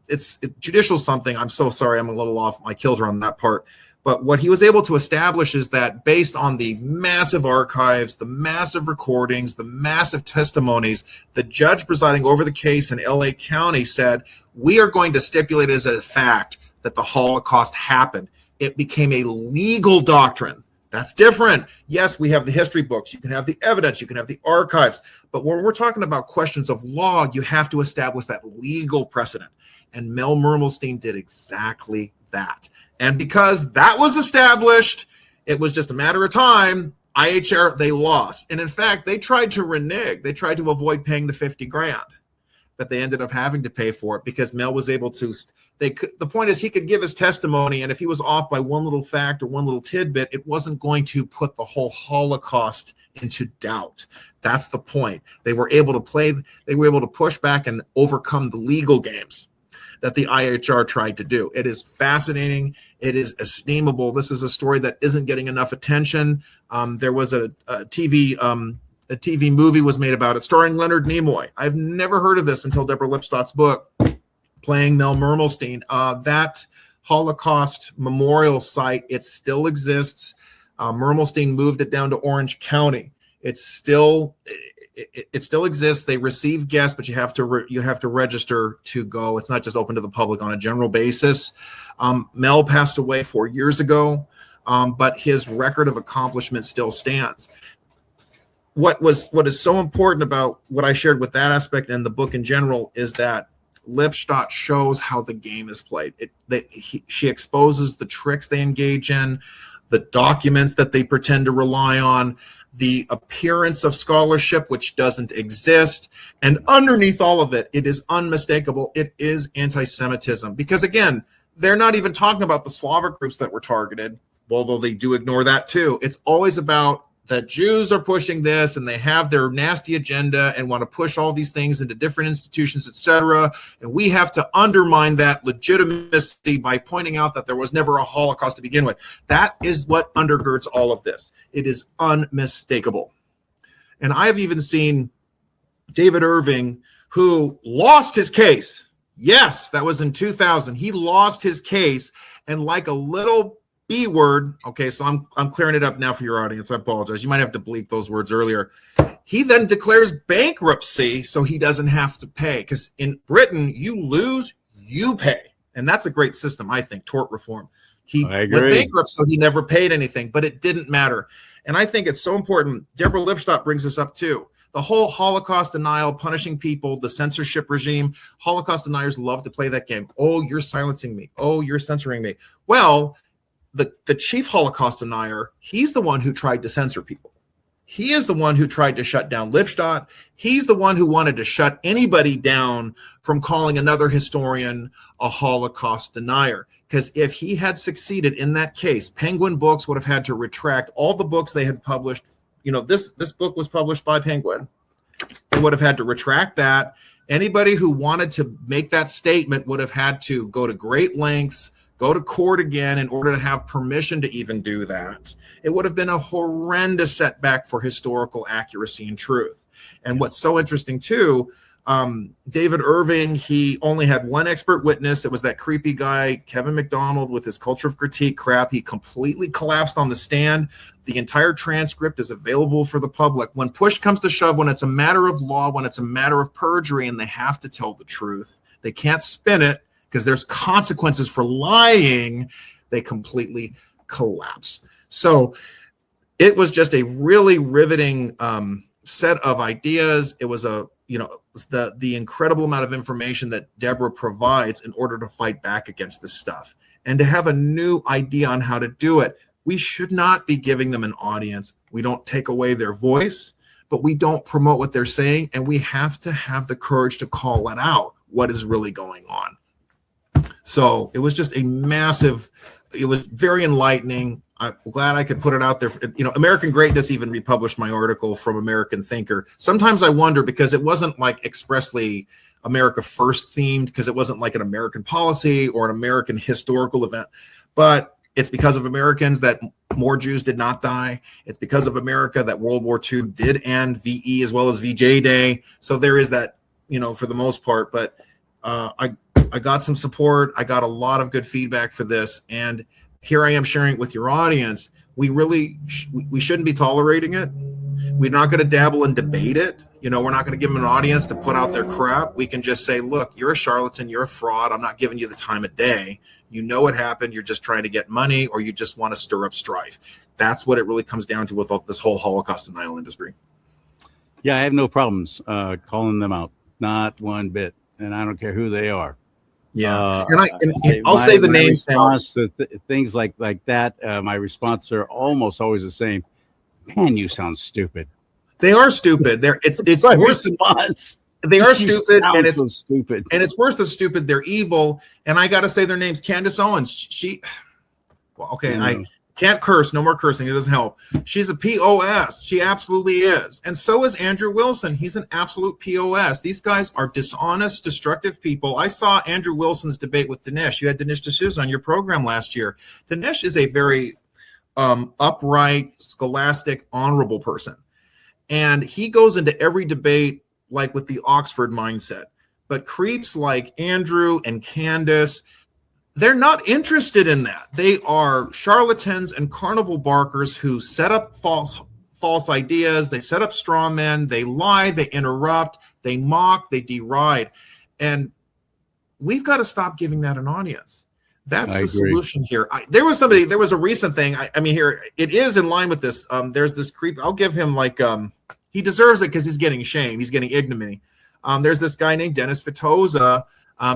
It's judicial something. I'm so sorry. I'm a little off my kilter on that part. But what he was able to establish is that based on the massive archives, the massive recordings, the massive testimonies, the judge presiding over the case in LA County said, we are going to stipulate as a fact that the Holocaust happened. It became a legal doctrine. That's different. Yes, we have the history books. You can have the evidence. You can have the archives. But when we're talking about questions of law, you have to establish that legal precedent. And Mel Mermelstein did exactly that. And because that was established, it was just a matter of time. IHR, they lost. And in fact, they tried to renege. They tried to avoid paying the $50,000. But they ended up having to pay for it because Mel was able to. The point is, he could give his testimony, and if he was off by one little fact or one little tidbit, it wasn't going to put the whole Holocaust into doubt. That's the point. They were able to play. They were able to push back and overcome the legal games that the IHR tried to do. It is fascinating. It is esteemable. This is a story that isn't getting enough attention. There was a TV movie was made about it, starring Leonard Nimoy. I've never heard of this until Deborah Lipstadt's book, playing Mel Mermelstein. That Holocaust memorial site, it still exists. Mermelstein moved it down to Orange County. It still exists. They receive guests, but you have to register to go. It's not just open to the public on a general basis. Mel passed away 4 years ago, but his record of accomplishment still stands. What is so important about what I shared with that aspect and the book in general is that Lipstadt shows how the game is played. She exposes the tricks they engage in, the documents that they pretend to rely on, the appearance of scholarship, which doesn't exist. And underneath all of it, it is unmistakable. It is anti-Semitism. Because again, they're not even talking about the Slavic groups that were targeted, although they do ignore that too. It's always about that Jews are pushing this and they have their nasty agenda and want to push all these things into different institutions, etc. And we have to undermine that legitimacy by pointing out that there was never a Holocaust to begin with. That is what undergirds all of this. It is unmistakable. And I've even seen David Irving, who lost his case. Yes, that was in 2000. He lost his case, and like a little B word. Okay, so I'm clearing it up now for your audience. I apologize. You might have to bleep those words earlier. He then declares bankruptcy so he doesn't have to pay. Because in Britain, you lose, you pay. And that's a great system, I think, tort reform. He went bankrupt, so he never paid anything, but it didn't matter. And I think it's so important. Deborah Lipstadt brings this up too. The whole Holocaust denial, punishing people, the censorship regime. Holocaust deniers love to play that game. Oh, you're silencing me. Oh, you're censoring me. Well, the chief Holocaust denier, he's the one who tried to censor people. He is the one who tried to shut down Lipstadt. He's the one who wanted to shut anybody down from calling another historian a Holocaust denier. Because if he had succeeded in that case, Penguin Books would have had to retract all the books they had published. You know, this book was published by Penguin. They would have had to retract that. Anybody who wanted to make that statement would have had to go to great lengths, go to court again in order to have permission to even do that. It would have been a horrendous setback for historical accuracy and truth. And what's so interesting too, David Irving, he only had one expert witness. It was that creepy guy, Kevin McDonald, with his culture of critique crap. He completely collapsed on the stand. The entire transcript is available for the public. When push comes to shove, when it's a matter of law, when it's a matter of perjury, and they have to tell the truth, they can't spin it, because there's consequences for lying, they completely collapse. So it was just a really riveting set of ideas. It was a the incredible amount of information that Deborah provides in order to fight back against this stuff and to have a new idea on how to do it. We should not be giving them an audience. We don't take away their voice, but we don't promote what they're saying. And we have to have the courage to call it out, what is really going on. So it was just it was very enlightening. I'm glad I could put it out there. American Greatness even republished my article from American Thinker. Sometimes I wonder, because it wasn't like expressly America First themed, because it wasn't like an American policy or an American historical event, but it's because of Americans that more Jews did not die. It's because of America that World War II did end, VE as well as VJ Day. So there is that, for the most part, but I got some support. I got a lot of good feedback for this. And here I am sharing it with your audience. We shouldn't be tolerating it. We're not going to dabble and debate it. We're not going to give them an audience to put out their crap. We can just say, look, you're a charlatan. You're a fraud. I'm not giving you the time of day. You know what happened. You're just trying to get money, or you just want to stir up strife. That's what it really comes down to with this whole Holocaust denial industry. Yeah, I have no problems calling them out. Not one bit. And I don't care who they are. Yeah, I'll say the names now. To things like that, my response are almost always the same. Man, you sound stupid. They are stupid. It's my worse response. They are stupid, and it's so stupid. And it's worse than stupid. They're evil, and I got to say their names. Candace Owens. I can't curse. No more cursing. It doesn't help. She's a POS. She absolutely is. And so is Andrew Wilson. He's an absolute POS. These guys are dishonest, destructive people. I saw Andrew Wilson's debate with Deniers. You had Deniers D'Souza on your program last year. Deniers is a very upright, scholastic, honorable person. And he goes into every debate like with the Oxford mindset. But creeps like Andrew and Candace, they're not interested in that. They are charlatans and carnival barkers who set up false ideas. They set up straw men. They lie. They interrupt. They mock. They deride. And we've got to stop giving that an audience. That's the solution here. There was a recent thing. Here, it is in line with this. There's this creep. I'll give him he deserves it because he's getting shame. He's getting ignominy. There's this guy named Dennis Fitoza,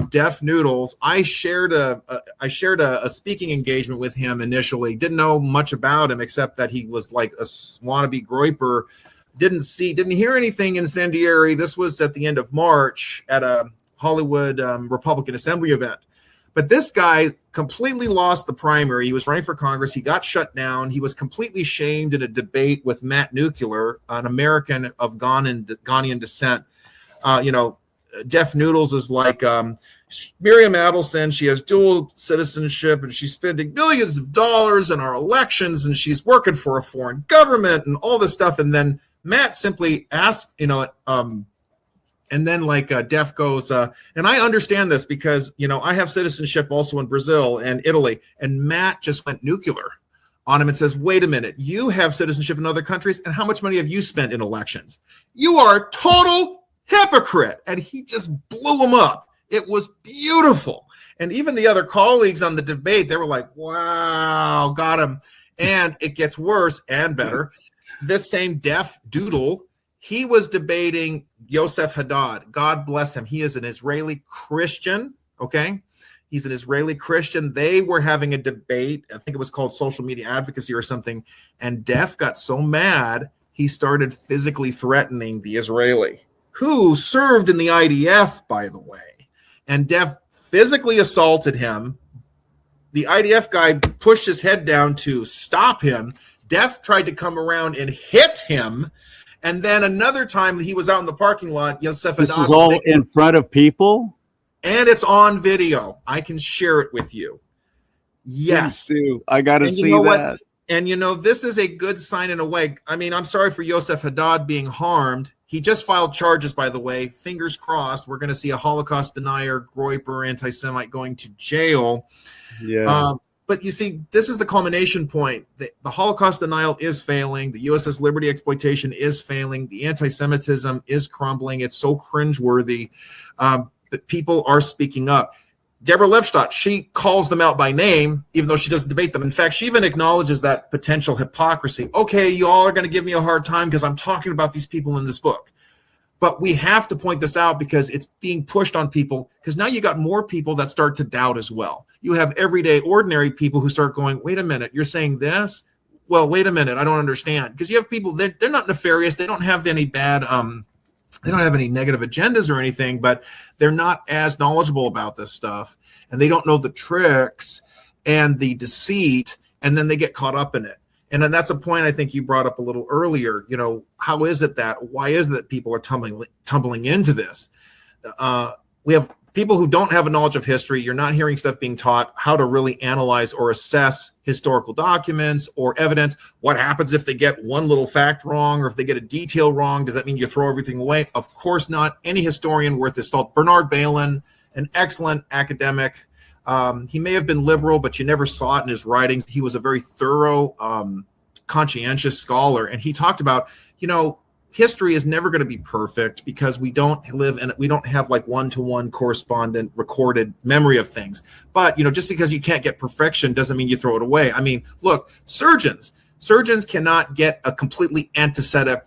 Deaf Noodles. I shared a speaking engagement with him initially. Didn't know much about him except that he was like a wannabe groiper. Didn't hear anything incendiary. This was at the end of March at a Hollywood Republican Assembly event. But this guy completely lost the primary. He was running for Congress. He got shut down. He was completely shamed in a debate with Matt Nuclear, an American of Ghanaian descent. Deaf Noodles is like Miriam Adelson. She has dual citizenship, and she's spending millions of dollars in our elections, and she's working for a foreign government and all this stuff. And then Matt simply asked, and then Def goes, and I understand this because, I have citizenship also in Brazil and Italy. And Matt just went nuclear on him and says, wait a minute, you have citizenship in other countries. And how much money have you spent in elections? You are a total hypocrite. And he just blew him up. It was beautiful. And even the other colleagues on the debate, they were like, wow, got him. And it gets worse and better. This same deaf doodle, he was debating Yosef Haddad. God bless him. He is an Israeli Christian. Okay. He's an Israeli Christian. They were having a debate. I think it was called social media advocacy or something. And Def got so mad, he started physically threatening the Israeli, who served in the IDF, by the way. And Def physically assaulted him. The IDF guy pushed his head down to stop him. Def tried to come around and hit him. And then another time he was out in the parking lot, Yosef Haddad. This is all in front of people? And it's on video. I can share it with you. Yes. I got to see that. What? And, this is a good sign in a way. I'm sorry for Yosef Haddad being harmed. He just filed charges, by the way. Fingers crossed. We're going to see a Holocaust denier, groiper, anti-Semite going to jail. Yeah. But you see, this is the culmination point. The Holocaust denial is failing. The USS Liberty exploitation is failing. The anti-Semitism is crumbling. It's so cringeworthy. But people are speaking up. Deborah Lepstadt, she calls them out by name, even though she doesn't debate them. In fact, she even acknowledges that potential hypocrisy. Okay, you all are going to give me a hard time because I'm talking about these people in this book. But we have to point this out because it's being pushed on people, because now you got more people that start to doubt as well. You have everyday ordinary people who start going, wait a minute, you're saying this? Well, wait a minute, I don't understand. Because you have people that they're not nefarious. They don't have any bad, they don't have any negative agendas or anything, but they're not as knowledgeable about this stuff. And they don't know the tricks and the deceit, and then they get caught up in it. And then that's a point I think you brought up a little earlier. You know, how is it that, why is it that people are tumbling into this? We have people who don't have a knowledge of history. You're not hearing stuff being taught how to really analyze or assess historical documents or evidence. What happens if they get one little fact wrong, or if they get a detail wrong? Does that mean you throw everything away? Of course not. Any historian worth his salt. Bernard Bailyn, an excellent academic. He may have been liberal, but you never saw it in his writings. He was a very thorough, conscientious scholar. And he talked about, you know, history is never going to be perfect because we don't live and we don't have like one-to-one correspondent recorded memory of things. But, you know, just because you can't get perfection doesn't mean you throw it away. I mean, look, surgeons cannot get a completely antiseptic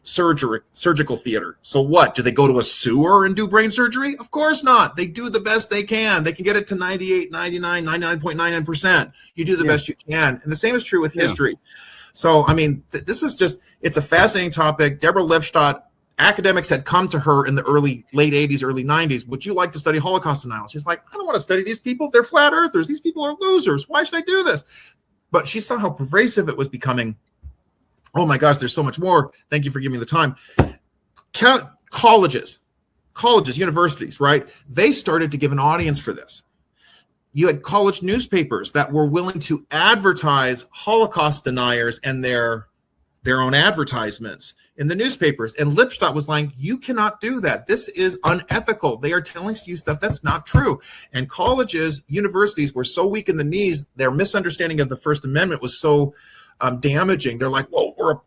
surgical theater. So what? Do they go to a sewer and do brain surgery? Of course not. They do the best they can. They can get it to 98, 99, 99.99%. You do the best you can. And the same is true with history. So, I mean, this is just, it's a fascinating topic. Deborah Lipstadt, academics had come to her in the late 80s, early 90s. Would you like to study Holocaust denial? She's like, I don't want to study these people. They're flat earthers. These people are losers. Why should I do this? But she saw how pervasive it was becoming. Oh my gosh, there's so much more. Thank you for giving me the time. Colleges, universities, right? They started to give an audience for this. You had college newspapers that were willing to advertise Holocaust deniers and their own advertisements in the newspapers. And Lipstadt was like, you cannot do that. This is unethical. They are telling you stuff that's not true. And colleges, universities were so weak in the knees, their misunderstanding of the First Amendment was so damaging. They're like, well,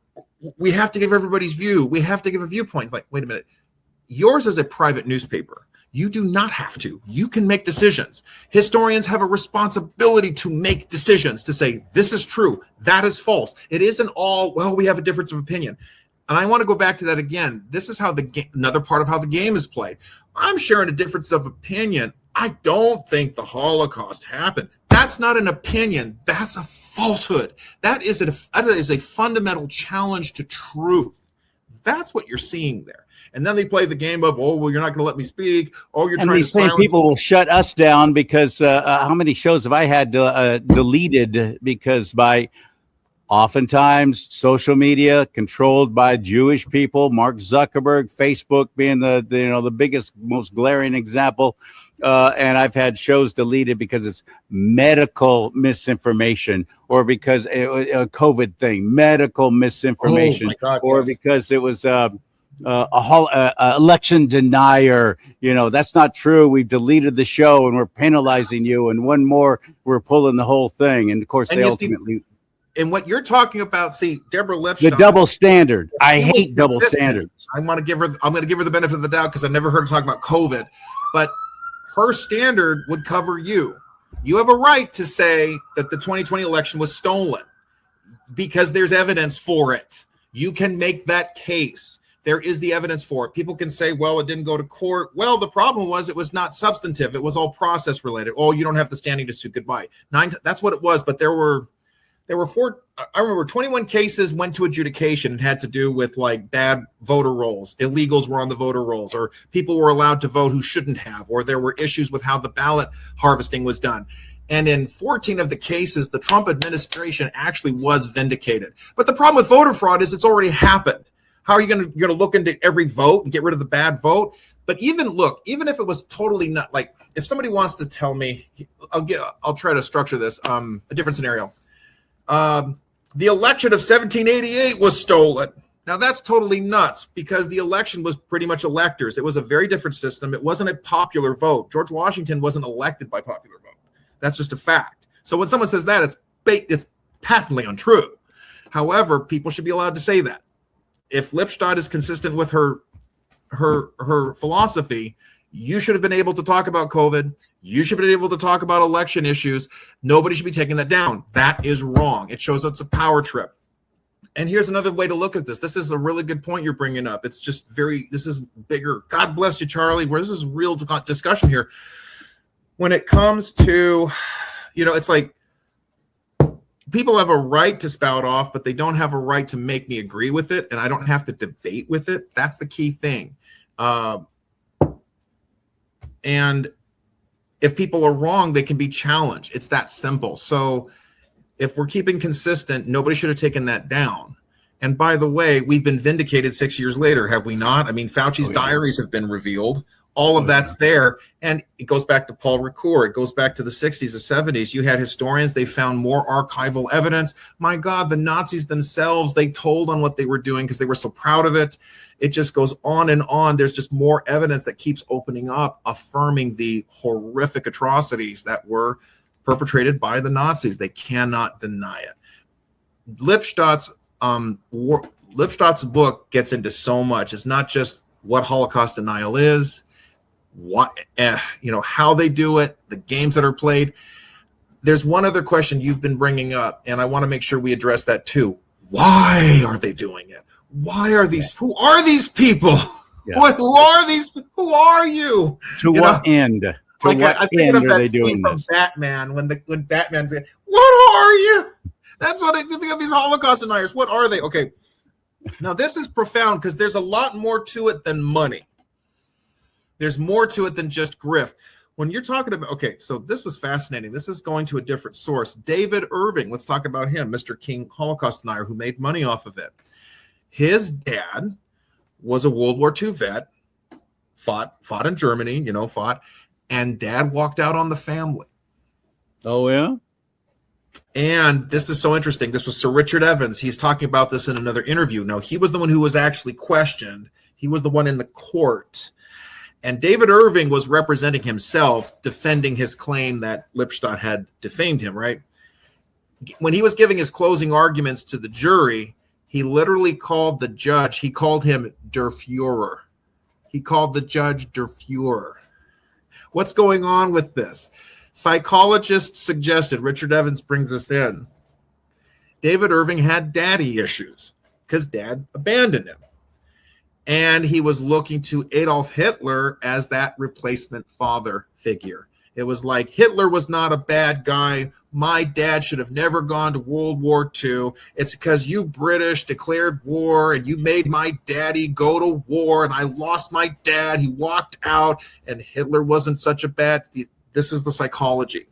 we have to give everybody's view. We have to give a viewpoint. It's like, wait a minute. Yours is a private newspaper. You do not have to. You can make decisions. Historians have a responsibility to make decisions, to say, this is true, that is false. It isn't all, well, we have a difference of opinion. And I want to go back to that again. This is how another part of how the game is played. I'm sharing a difference of opinion. I don't think the Holocaust happened. That's not an opinion. That's a falsehood. That is a fundamental challenge to truth. That's what you're seeing there. And then they play the game of, oh, well, you're not going to let me speak. Oh, you're trying to silence me. People will shut us down because how many shows have I had deleted because by oftentimes social media controlled by Jewish people, Mark Zuckerberg, Facebook being the biggest, most glaring example. And I've had shows deleted because it's medical misinformation, or because a COVID thing, medical misinformation, because it was election denier. You know, that's not true. We've deleted the show and we're penalizing you. And one more, we're pulling the whole thing. And of course, they ultimately. And what you're talking about, see, Deborah Lipstadt, the double standard. I hate double standards. I'm going to give her the benefit of the doubt because I've never heard her talk about COVID, but her standard would cover you. You have a right to say that the 2020 election was stolen because there's evidence for it. You can make that case. There is the evidence for it. People can say, well, it didn't go to court. Well, the problem was it was not substantive. It was all process related. Oh, you don't have the standing to sue. Goodbye. That's what it was. But there were four. I remember 21 cases went to adjudication and had to do with like bad voter rolls. Illegals were on the voter rolls, or people were allowed to vote who shouldn't have, or there were issues with how the ballot harvesting was done. And in 14 of the cases, the Trump administration actually was vindicated. But the problem with voter fraud is it's already happened. How are you going to look into every vote and get rid of the bad vote? But even if it was totally not, like, if somebody wants to tell me, I'll try to structure this, a different scenario. The election of 1788 was stolen. Now that's totally nuts because the election was pretty much electors. It was a very different system. It wasn't a popular vote. George Washington wasn't elected by popular vote. That's just a fact. So when someone says that, it's patently untrue. However, people should be allowed to say that. If Lipstadt is consistent with her philosophy, you should have been able to talk about COVID. You should have been able to talk about election issues. Nobody should be taking that down. That is wrong. It shows it's a power trip. And here's another way to look at this. This is a really good point you're bringing up. It's just this is bigger. God bless you, Charlie, where this is real discussion here. When it comes to, it's like people have a right to spout off, but they don't have a right to make me agree with it. And I don't have to debate with it. That's the key thing. And if people are wrong, they can be challenged. It's that simple. So if we're keeping consistent, nobody should have taken that down. And by the way, we've been vindicated 6 years later, have we not? I mean, Fauci's diaries have been revealed. All of that's there. And it goes back to Paul Ricoeur. It goes back to the 60s, the 70s. You had historians. They found more archival evidence. My God, the Nazis themselves, they told on what they were doing because they were so proud of it. It just goes on and on. There's just more evidence that keeps opening up, affirming the horrific atrocities that were perpetrated by the Nazis. They cannot deny it. Lipstadt's book gets into so much. It's not just what Holocaust denial is, what how they do it, the games that are played. There's one other question you've been bringing up, and I want to make sure we address that too. Why are they doing it? Why are these? Who are these people? Yeah. Who are these? Who are you? To what end? I'm thinking of that scene from Batman when Batman said, "What are you?" That's what I think of these Holocaust deniers. What are they? Okay. Now this is profound because there's a lot more to it than money. There's more to it than just grift. When you're talking about, okay, so this was fascinating. This is going to a different source. David Irving, let's talk about him, Mr. King Holocaust denier who made money off of it. His dad was a World War II vet, fought in Germany, and dad walked out on the family. Oh, yeah? And this is so interesting. This was Sir Richard Evans. He's talking about this in another interview. Now, he was the one who was actually questioned. He was the one in the court. And David Irving was representing himself, defending his claim that Lipstadt had defamed him, right? When he was giving his closing arguments to the jury, he literally called the judge, he called him Der Fuhrer. He called the judge Der Fuhrer. What's going on with this? Psychologists suggested, Richard Evans brings us in, David Irving had daddy issues because dad abandoned him. And he was looking to Adolf Hitler as that replacement father figure. It was like, Hitler was not a bad guy. My dad should have never gone to World War II. It's because you British declared war and you made my daddy go to war and I lost my dad. He walked out and Hitler wasn't such a bad... This is the psychology.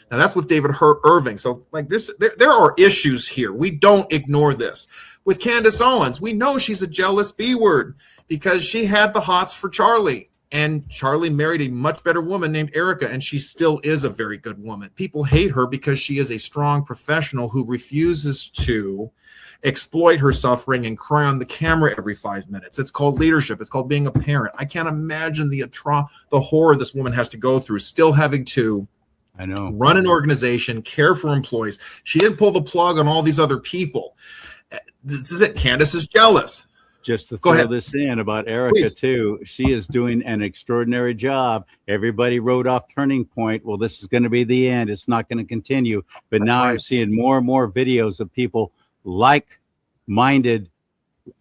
Now that's with David Irving. So like this, there are issues here. We don't ignore this. With Candace Owens, we know she's a jealous B-word because she had the hots for Charlie. And Charlie married a much better woman named Erica, and she still is a very good woman. People hate her because she is a strong professional who refuses to exploit her suffering and cry on the camera every 5 minutes. It's called leadership. It's called being a parent. I can't imagine the horror this woman has to go through, still having to run an organization, care for employees. She didn't pull the plug on all these other people. This is it. Candace is jealous. Just to throw this in about Erica, too, she is doing an extraordinary job. Everybody wrote off Turning Point. Well, this is going to be the end. It's not going to continue. But now I'm seeing more and more videos of people like-minded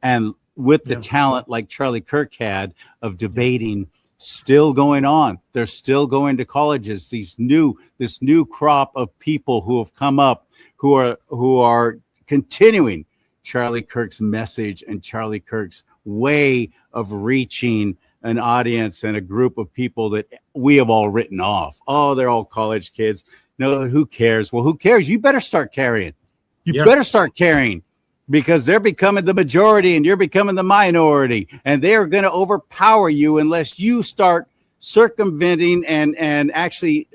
and with the talent like Charlie Kirk had of debating still going on. They're still going to colleges. This new crop of people who have come up who are continuing Charlie Kirk's message and Charlie Kirk's way of reaching an audience and a group of people that we have all written off. Oh, they're all college kids. No, who cares? Well, who cares? You better start carrying. You better start carrying because they're becoming the majority and you're becoming the minority. And they are going to overpower you unless you start circumventing and actually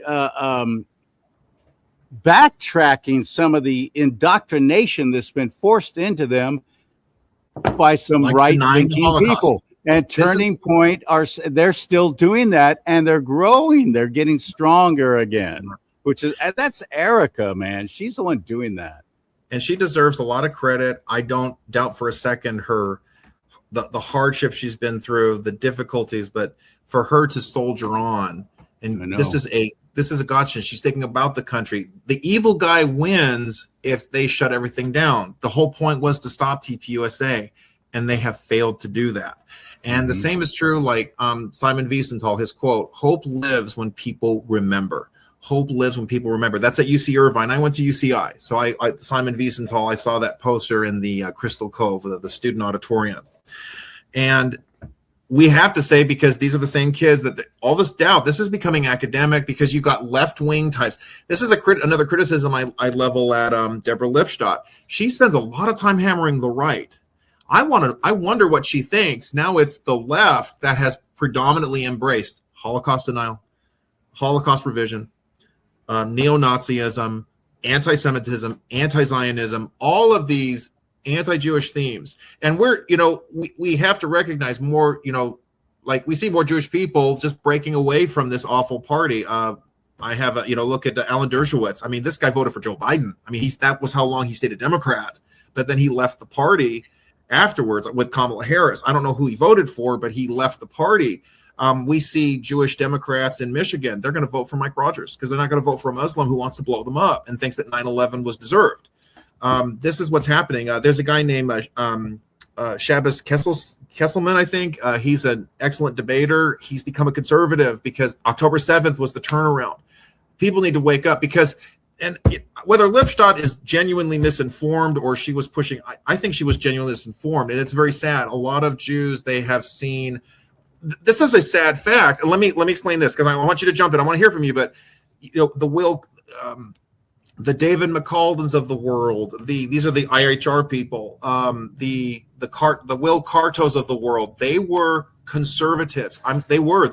backtracking some of the indoctrination that's been forced into them by some right-thinking people. And Turning Point they're still doing that, and they're growing. They're getting stronger again. That's Erica, man. She's the one doing that, and she deserves a lot of credit. I don't doubt for a second the hardship she's been through, the difficulties, but for her to soldier on, and this is a this is a gotcha. She's thinking about the country. The evil guy wins if they shut everything down. The whole point was to stop TPUSA, and they have failed to do that. And the same is true, like Simon Wiesenthal, his quote, "Hope lives when people remember." Hope lives when people remember. That's at UC Irvine. I went to UCI. So Simon Wiesenthal, I saw that poster in the Crystal Cove, the student auditorium. And we have to say, because these are the same kids, that all this doubt, this is becoming academic because you've got left-wing types. This is another criticism I level at Deborah Lipstadt. She spends a lot of time hammering the right. I wonder what she thinks. Now it's the left that has predominantly embraced Holocaust denial, Holocaust revision, neo-Nazism, anti-Semitism, anti-Zionism, all of these anti-Jewish themes. And we have to recognize more, like we see more Jewish people just breaking away from this awful party. I have look at Alan Dershowitz. I mean, this guy voted for Joe Biden. I mean, that was how long he stayed a Democrat, but then he left the party afterwards with Kamala Harris. I don't know who he voted for, but he left the party. We see Jewish Democrats in Michigan. They're going to vote for Mike Rogers because they're not going to vote for a Muslim who wants to blow them up and thinks that 9/11 was deserved. This is what's happening. There's a guy named Shabbos Kesselman, I think. He's an excellent debater. He's become a conservative because October 7th was the turnaround. People need to wake up because, whether Lipstadt is genuinely misinformed or she was pushing, I think she was genuinely misinformed. And it's very sad. A lot of Jews, they have seen, this is a sad fact. Let me explain this because I want you to jump in. I want to hear from you, but the David McCaldens of the world, these are the IHR people, the Will Cartos of the world. They were conservatives. They were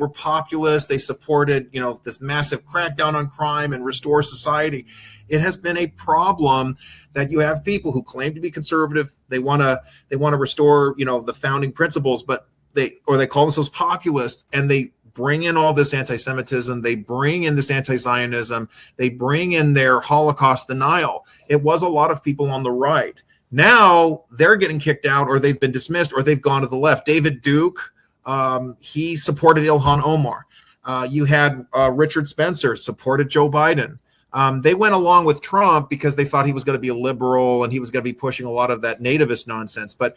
populist. They supported, this massive crackdown on crime and restore society. It has been a problem that you have people who claim to be conservative. They want to restore, the founding principles, but they call themselves populists, and they bring in all this anti-Semitism. They bring in this anti-Zionism. They bring in their Holocaust denial. It was a lot of people on the right. Now they're getting kicked out, or they've been dismissed, or they've gone to the left. David Duke, he supported Ilhan Omar. You had Richard Spencer supported Joe Biden. They went along with Trump because they thought he was going to be a liberal and he was going to be pushing a lot of that nativist nonsense. But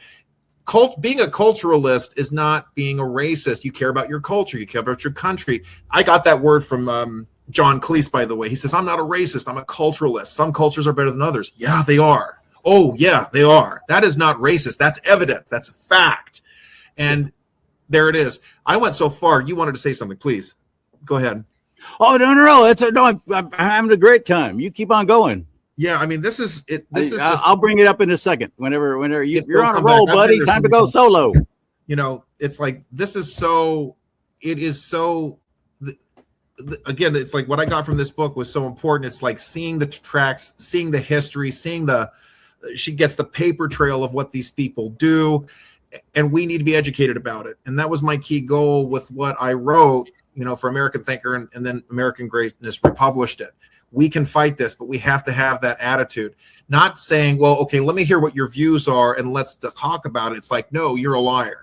being a culturalist is not being a racist. You care about your culture. You care about your country. I got that word from John Cleese, by the way. He says, "I'm not a racist. I'm a culturalist. Some cultures are better than others." Yeah, they are. Oh, yeah, they are. That is not racist. That's evident. That's a fact. And there it is. I went so far. You wanted to say something. Please go ahead. Oh, no. I'm having a great time. You keep on going. Yeah, I mean, this is it. I'll bring it up in a second. Whenever you're on a roll, buddy. Time to go solo. It's like this is so. It is so. Again, it's like what I got from this book was so important. It's like seeing the tracks, seeing the history, she gets the paper trail of what these people do, and we need to be educated about it. And that was my key goal with what I wrote, for American Thinker, and then American Greatness republished it. We can fight this, but we have to have that attitude. Not saying, well, okay, let me hear what your views are and let's talk about it. It's like, no, you're a liar.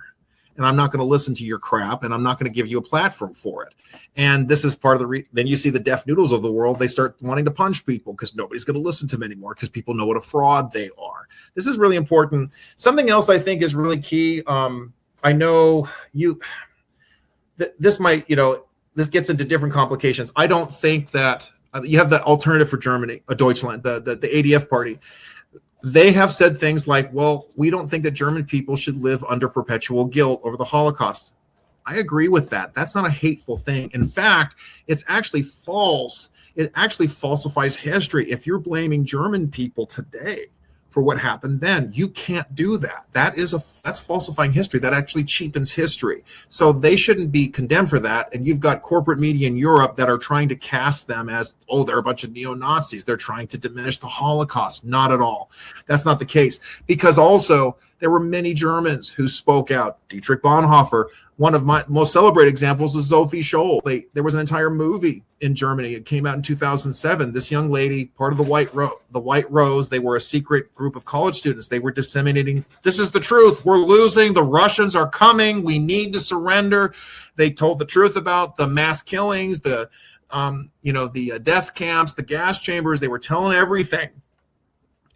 And I'm not going to listen to your crap, and I'm not going to give you a platform for it. And this is part of then you see the deaf noodles of the world. They start wanting to punch people because nobody's going to listen to them anymore because people know what a fraud they are. This is really important. Something else I think is really key. I know this might, this gets into different complications. I don't think that you have the Alternative for Germany, Deutschland, the ADF party. They have said things like, well, we don't think that German people should live under perpetual guilt over the Holocaust. I agree with that. That's not a hateful thing. In fact, it's actually false. It actually falsifies history. If you're blaming German people today for what happened then, you can't do that. That's falsifying history. That actually cheapens history. So they shouldn't be condemned for that. And you've got corporate media in Europe that are trying to cast them as, oh, they're a bunch of neo-Nazis. They're trying to diminish the Holocaust. Not at all. That's not the case. Because also there were many Germans who spoke out. Dietrich Bonhoeffer. One of my most celebrated examples is Sophie Scholl. There was an entire movie in Germany. It came out in 2007. This young lady, part of the White Rose, they were a secret group of college students. They were disseminating, this is the truth. We're losing. The Russians are coming. We need to surrender. They told the truth about the mass killings, the the death camps, the gas chambers. They were telling everything,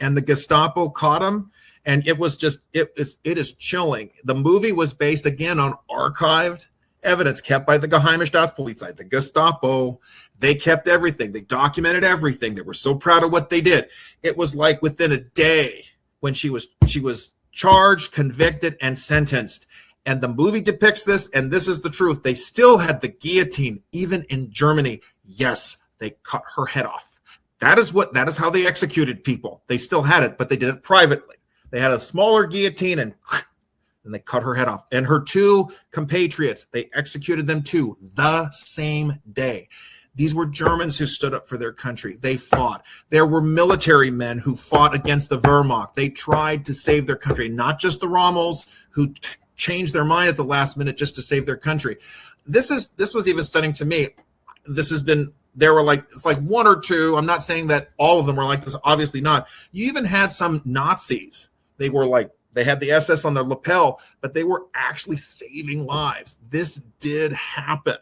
and the Gestapo caught them. And it was just, it is chilling. The movie was based again on archived evidence kept by the Geheime Staatspolizei, the Gestapo. They kept everything. They documented everything. They were so proud of what they did. It was like within a day when she was charged, convicted, and sentenced. And the movie depicts this, and this is the truth. They still had the guillotine, even in Germany. Yes, they cut her head off. That is how they executed people. They still had it, but they did it privately. They had a smaller guillotine and they cut her head off. And her two compatriots, they executed them too the same day. These were Germans who stood up for their country. They fought. There were military men who fought against the Wehrmacht. They tried to save their country, not just the Rommels who changed their mind at the last minute just to save their country. This was even stunning to me. There were it's like one or two. I'm not saying that all of them were like this, obviously not. You even had some Nazis. They had the SS on their lapel, but they were actually saving lives. This did happen.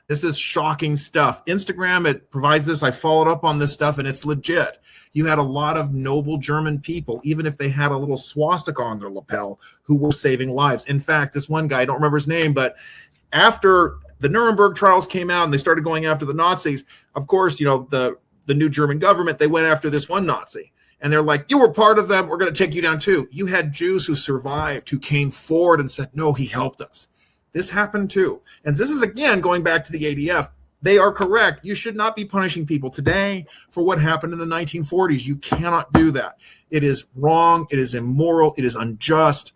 This is shocking stuff. Instagram, it provides this. I followed up on this stuff, and it's legit. You had a lot of noble German people, even if they had a little swastika on their lapel, who were saving lives. In fact, this one guy, I don't remember his name, but after the Nuremberg trials came out and they started going after the Nazis, of course, the new German government, they went after this one Nazi. And they're like, you were part of them. We're going to take you down too. You had Jews who survived, who came forward and said, no, he helped us. This happened too. And this is, again, going back to the ADF. They are correct. You should not be punishing people today for what happened in the 1940s. You cannot do that. It is wrong. It is immoral. It is unjust.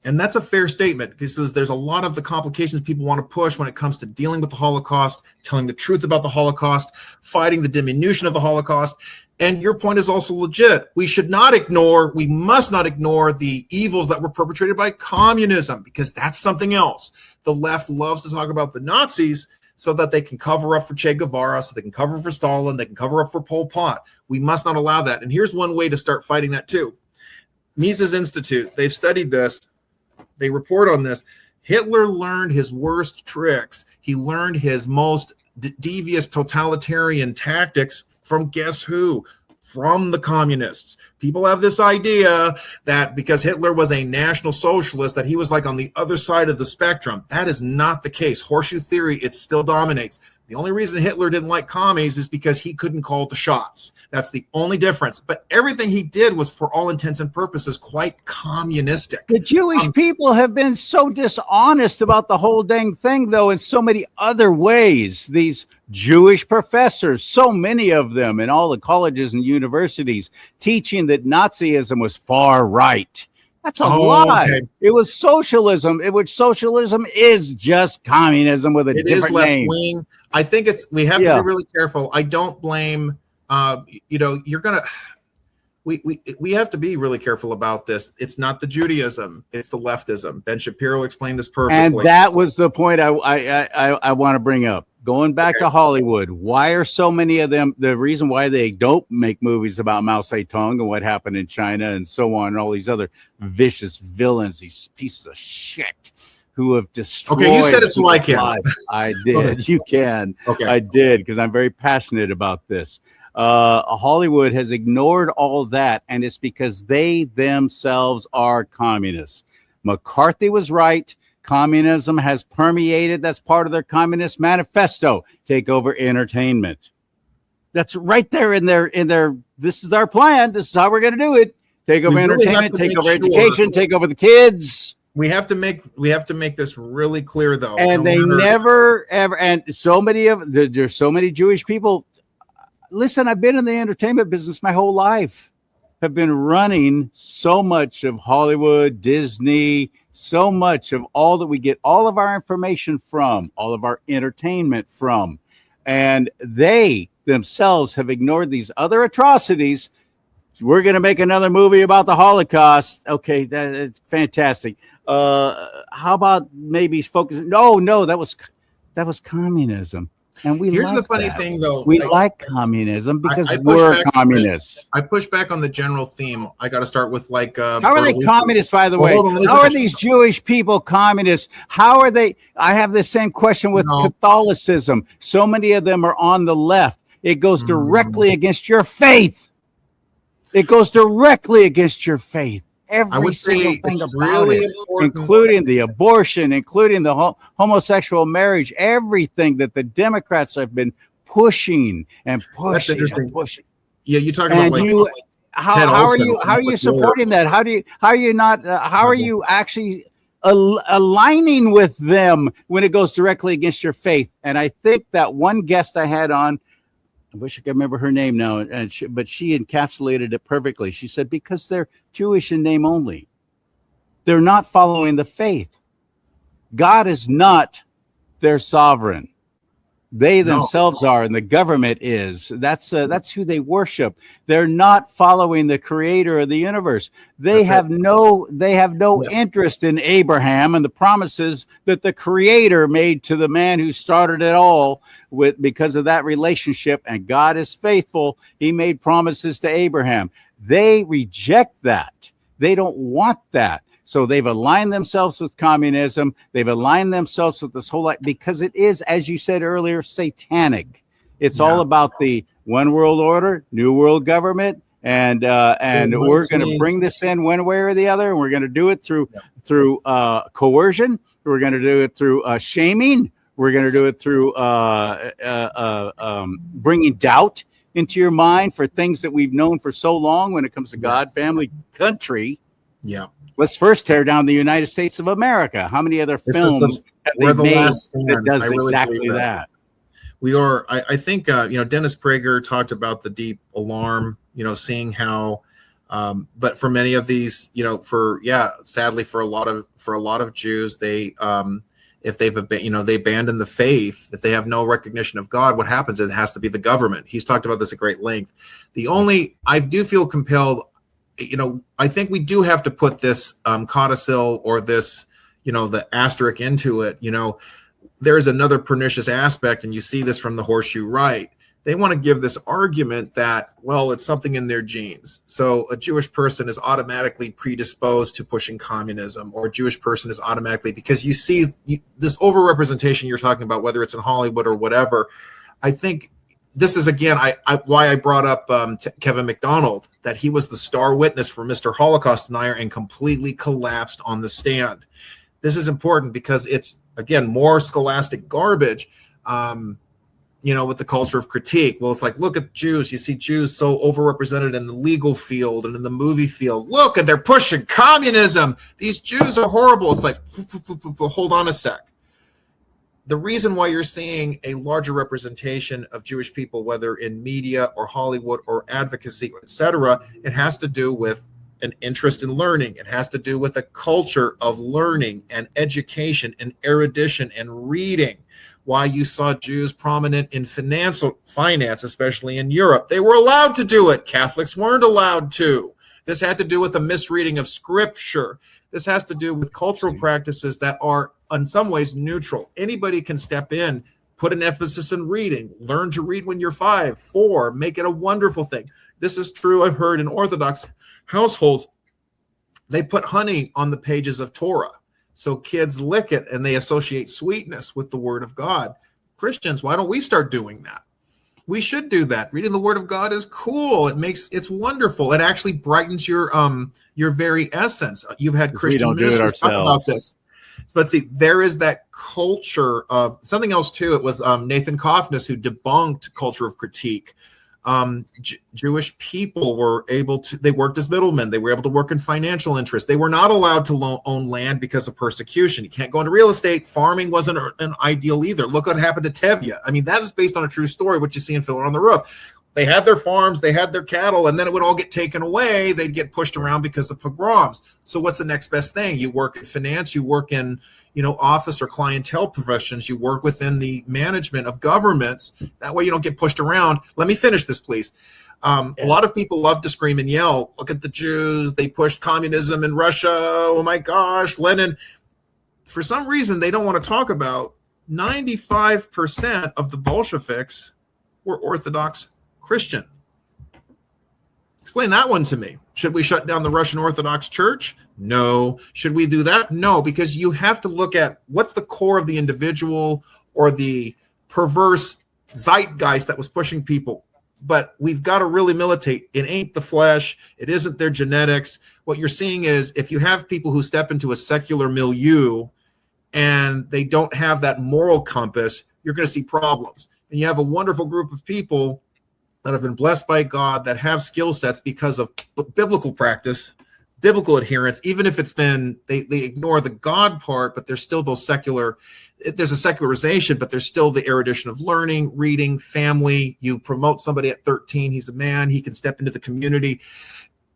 And that's a fair statement because there's a lot of the complications people want to push when it comes to dealing with the Holocaust, telling the truth about the Holocaust, fighting the diminution of the Holocaust. And your point is also legit. We must not ignore the evils that were perpetrated by communism, because that's something else. The left loves to talk about the Nazis so that they can cover up for Che Guevara, so they can cover for Stalin, they can cover up for Pol Pot. We must not allow that. And here's one way to start fighting that too. Mises Institute, they've studied this. They report on this. Hitler learned his worst tricks. He learned his most devious totalitarian tactics from guess who? From the communists. People have this idea that because Hitler was a National Socialist, that he was like on the other side of the spectrum. That is not the case. Horseshoe theory, it still dominates. The only reason Hitler didn't like commies is because he couldn't call the shots. That's the only difference. But everything he did was, for all intents and purposes, quite communistic. The Jewish people have been so dishonest about the whole dang thing, though, in so many other ways. These Jewish professors, so many of them in all the colleges and universities, teaching that Nazism was far right. That's a lie. Okay. It was socialism. Socialism is just communism with a different name. Wing. I think we have to be really careful. I don't blame. We have to be really careful about this. It's not the Judaism. It's the leftism. Ben Shapiro explained this perfectly. And that was the point I want to bring up. Going back to Hollywood, why are so many of them, the reason why they don't make movies about Mao Zedong and what happened in China and so on, and all these other vicious villains, these pieces of shit who have destroyed. Okay, you said it, so I can. I did. You can. Okay. I did, because I'm very passionate about this. Hollywood has ignored all that, and it's because they themselves are communists. McCarthy was right. Communism has permeated. That's part of their Communist Manifesto. Take over entertainment. That's right there in their. This is our plan. This is how we're going to do it. Take over entertainment. Take over education. Take over the kids. We have to make this really clear, though. And they never ever. And so many there's so many Jewish people. Listen, I've been in the entertainment business my whole life. Have been running so much of Hollywood, Disney, so much of all that we get all of our information from, all of our entertainment from. And they themselves have ignored these other atrocities. We're going to make another movie about the Holocaust. Okay, that's fantastic. How about maybe focusing? No, that was communism. And we Here's like the funny that. thing, though. We like communism because I push we're back communists. I push back on the general theme. I got to start with like. How are they Bertolucci. communists, by the Well, way? hold on, let me How are finish. these Jewish people communists? How are they? I have the same question with No. Catholicism. So many of them are on the left. It goes directly against your faith. It goes directly against your faith. Every single thing about really it, important. including the abortion, including the homosexual marriage, everything that the Democrats have been pushing and pushing. That's interesting. And pushing. Yeah, you talk about like how are you supporting that? How are you not? How are you actually aligning with them when it goes directly against your faith? And I think that one guest I had on, I wish I could remember her name now, but she encapsulated it perfectly. She said, because they're Jewish in name only. They're not following the faith. God is not their sovereign. They themselves are, and the government is. That's who they worship. They're not following the creator of the universe. They have no interest in Abraham and the promises that the creator made to the man who started it all because of that relationship. And God is faithful. He made promises to Abraham. They reject that. They don't want that. So they've aligned themselves with communism. They've aligned themselves with this whole life because it is, as you said earlier, satanic. It's all about the one world order, new world government, and we're going to bring this in one way or the other, and we're going to do it through coercion. We're going to do it through shaming. We're going to do it through bringing doubt into your mind for things that we've known for so long when it comes to God, family, country. Yeah. Let's first tear down the United States of America. How many other films have they made that does exactly that? We are. I think Dennis Prager talked about the deep alarm. Seeing how, but for many of these, sadly for a lot of Jews, they if they've they abandon the faith, if they have no recognition of God, what happens is it has to be the government. He's talked about this at great length. I do feel compelled. I think we do have to put this codicil or this, the asterisk into it. There's another pernicious aspect, and you see this from the horseshoe right. They want to give this argument that, well, it's something in their genes. So a Jewish person is automatically predisposed to pushing communism, or a Jewish person is automatically, because you see this overrepresentation you're talking about, whether it's in Hollywood or whatever. I think this is, again, why I brought up Kevin McDonald, that he was the star witness for Mr. Holocaust denier and completely collapsed on the stand. This is important because it's, again, more scholastic garbage, with the culture of critique. Well, it's like, look at Jews. You see Jews so overrepresented in the legal field and in the movie field. Look, and they're pushing communism. These Jews are horrible. It's like, hold on a sec. The reason why you're seeing a larger representation of Jewish people, whether in media or Hollywood or advocacy, etc., it has to do with an interest in learning. It has to do with a culture of learning and education and erudition and reading. Why you saw Jews prominent in finance, especially in Europe. They were allowed to do it. Catholics weren't allowed to. This had to do with a misreading of scripture. This has to do with cultural practices that are, in some ways, neutral. Anybody can step in, put an emphasis in reading, learn to read when you're 5, 4, make it a wonderful thing. This is true, I've heard, in Orthodox households. They put honey on the pages of Torah, so kids lick it and they associate sweetness with the word of God. Christians, why don't we start doing that? We should do that. Reading the word of God is cool. It's wonderful. It actually brightens your very essence. You've had Christian ministers talk about this. But see, there is that culture of something else too. It was Nathan Kofnis who debunked culture of critique. Jewish people were able to, they worked as middlemen. They were able to work in financial interests. They were not allowed to own land because of persecution. You can't go into real estate. Farming wasn't an ideal either. Look what happened to Tevye. I mean, that is based on a true story, what you see in Fiddler on the Roof. They had their farms, they had their cattle, and then it would all get taken away. They'd get pushed around because of pogroms. So what's the next best thing? You work in finance, you work in, office or clientele professions, you work within the management of governments. That way you don't get pushed around. Let me finish this, please. A lot of people love to scream and yell, look at the Jews, they pushed communism in Russia, oh my gosh, Lenin. For some reason, they don't want to talk about 95% of the Bolsheviks were Orthodox Christian. Explain that one to me. Should we shut down the Russian Orthodox Church? No. Should we do that? No, because you have to look at what's the core of the individual or the perverse zeitgeist that was pushing people. But we've got to really militate. It ain't the flesh. It isn't their genetics. What you're seeing is if you have people who step into a secular milieu and they don't have that moral compass, you're going to see problems. And you have a wonderful group of people that have been blessed by God that have skill sets because of biblical practice, biblical adherence, even if it's been, they ignore the God part, but there's still those there's a secularization, but there's still the erudition of learning, reading, family. You promote somebody at 13, he's a man, he can step into the community.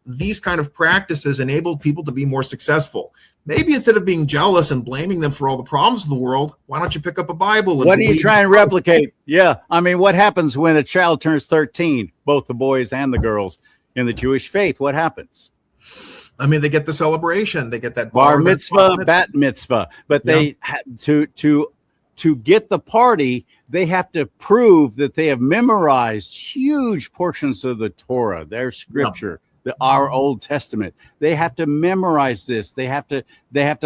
These kind of practices enable people to be more successful. Maybe instead of being jealous and blaming them for all the problems of the world, why don't you pick up a Bible? And what do you try and replicate? Yeah. I mean, what happens when a child turns 13, both the boys and the girls in the Jewish faith? What happens? I mean, they get the celebration. They get that bar mitzvah, bat mitzvah. But they to get the party, they have to prove that they have memorized huge portions of the Torah, their scripture. Our Old Testament. They have to memorize this. They have to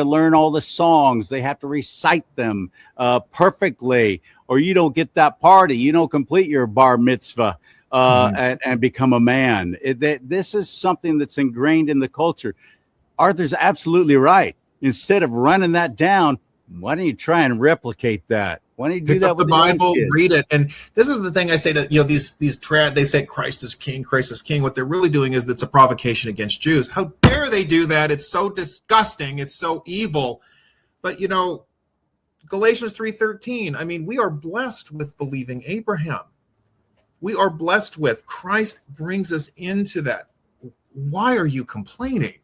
learn all the songs. They have to recite them perfectly, or you don't get that party. You don't complete your bar mitzvah and become a man. This is something that's ingrained in the culture. Arthur's absolutely right. Instead of running that down, why don't you try and replicate that? Why don't you do that with the Bible, read it? And this is the thing I say to they say Christ is king, Christ is king. What they're really doing is it's a provocation against Jews. How dare they do that? It's so disgusting. It's so evil. But Galatians 3:13. I mean, we are blessed with believing Abraham. We are blessed with Christ brings us into that. Why are you complaining?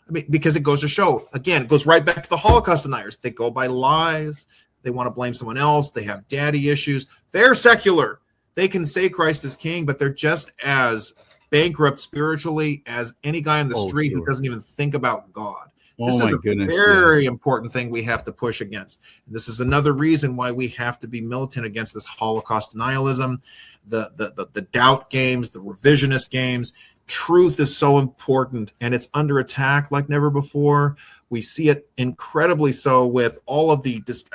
I mean, because it goes to show, again, it goes right back to the Holocaust deniers. They go by lies. They want to blame someone else. They have daddy issues. They're secular. They can say Christ is king, but they're just as bankrupt spiritually as any guy on the street who doesn't even think about God. This is a very important thing we have to push against. And this is another reason why we have to be militant against this Holocaust denialism, the doubt games, the revisionist games. Truth is so important, and it's under attack like never before. We see it incredibly so with all of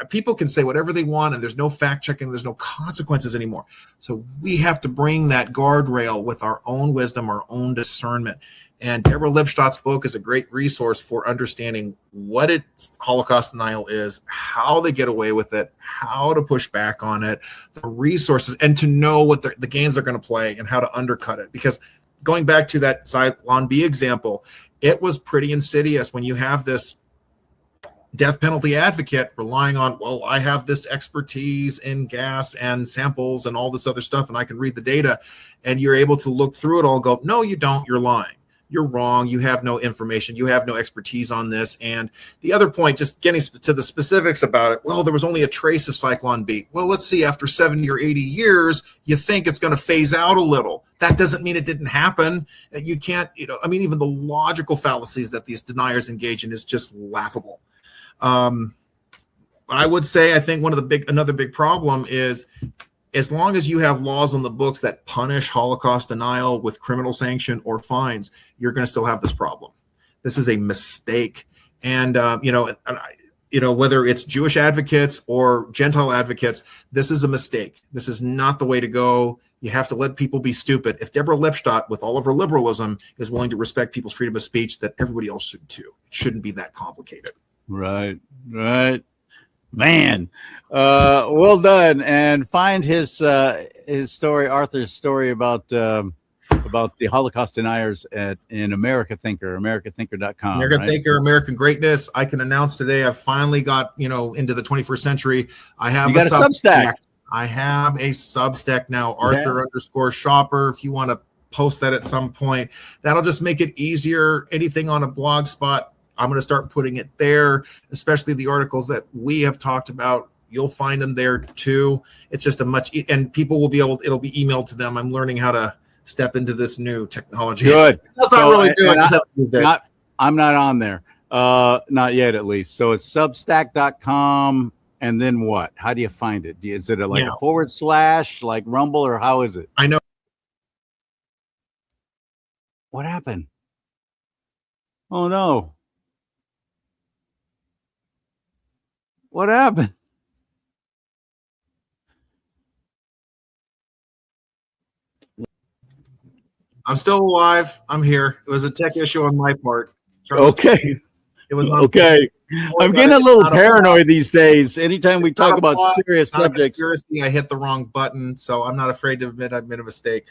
people can say whatever they want, and there's no fact checking, there's no consequences anymore. So we have to bring that guardrail with our own wisdom, our own discernment. And Deborah Lipstadt's book is a great resource for understanding what Holocaust denial is, how they get away with it, how to push back on it, the resources, and to know what the games they're going to play and how to undercut it. Because going back to that Zyklon B example, it was pretty insidious when you have this death penalty advocate relying on, well, I have this expertise in gas and samples and all this other stuff, and I can read the data, and you're able to look through it all and go, no, you don't, you're lying. You're wrong. You have no information. You have no expertise on this. And the other point, just getting to the specifics about it, well, there was only a trace of Zyklon B. Well, let's see, after 70 or 80 years, you think it's going to phase out a little. That doesn't mean it didn't happen. You can't, even the logical fallacies that these deniers engage in is just laughable. I would say, I think another big problem is, as long as you have laws on the books that punish Holocaust denial with criminal sanction or fines, you're going to still have this problem. This is a mistake. And, whether it's Jewish advocates or Gentile advocates, this is a mistake. This is not the way to go. You have to let people be stupid. If Deborah Lipstadt, with all of her liberalism, is willing to respect people's freedom of speech, then everybody else should too. It shouldn't be that complicated. Right. Man, well done. And find his story, Arthur's story about the Holocaust deniers in America Thinker, americathinker.com. American Thinker, American Greatness. I can announce today I finally got, into the 21st century. I have a Substack. I have a Substack now, Arthur_Shopper. If you want to post that at some point, that'll just make it easier. Anything on a blog spot, I'm going to start putting it there, especially the articles that we have talked about. You'll find them there too. It's just and people will it'll be emailed to them. I'm learning how to step into this new technology. Good. That's not really good. I'm not on there. Not yet, at least. So it's substack.com. And then what? How do you find it? Is it like Yeah. a / like Rumble, or how is it? I know. What happened? Oh no. What happened? I'm still alive. I'm here. It was a tech issue on my part. Okay. It was okay. I'm getting a little paranoid these days. Anytime we talk about serious subjects. I hit the wrong button, so I'm not afraid to admit I've made a mistake.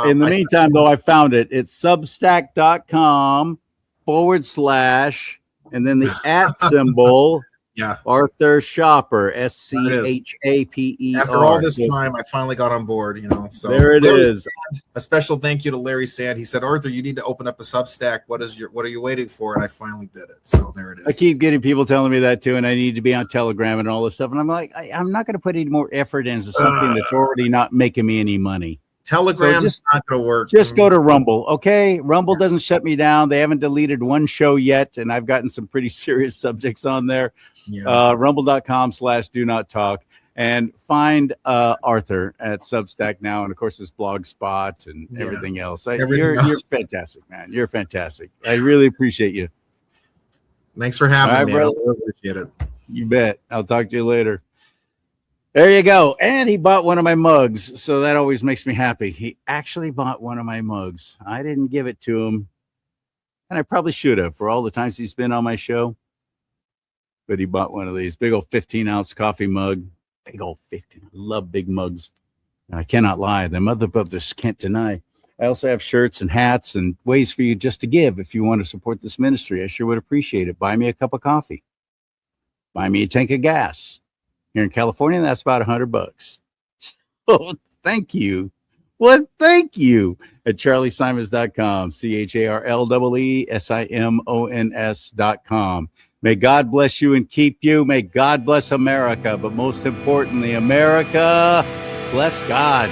In the meantime, though, I found it. It's substack.com / and then the @ symbol. Yeah. Arthur Shopper, SCHAPER. After all this time, I finally got on board, So there it is. A special thank you to Larry Sand. He said, Arthur, you need to open up a Substack. What are you waiting for? And I finally did it. So there it is. I keep getting people telling me that too, and I need to be on Telegram and all this stuff. And I'm like, I'm not going to put any more effort into something that's already not making me any money. Telegram's not going to work. Just go to Rumble, okay? Rumble doesn't shut me down. They haven't deleted one show yet, and I've gotten some pretty serious subjects on there. Yeah. Rumble.com / do not talk, and find Arthur at Substack now, and of course his blog spot and everything else. You're fantastic, man. You're fantastic. I really appreciate you. Thanks for having me. I appreciate it. You bet. I'll talk to you later. There you go. And he bought one of my mugs, so that always makes me happy. He actually bought one of my mugs. I didn't give it to him, and I probably should have for all the times he's been on my show. But he bought one of these big old 15-ounce coffee mug. Big old 15. I love big mugs. And I cannot lie. The mother brothers can't deny. I also have shirts and hats and ways for you just to give if you want to support this ministry. I sure would appreciate it. Buy me a cup of coffee. Buy me a tank of gas. Here in California, that's about $100. So thank you. Well, thank you at CharLeeSimons.com. CharLeeSimons.com. May God bless you and keep you. May God bless America. But most importantly, America, bless God.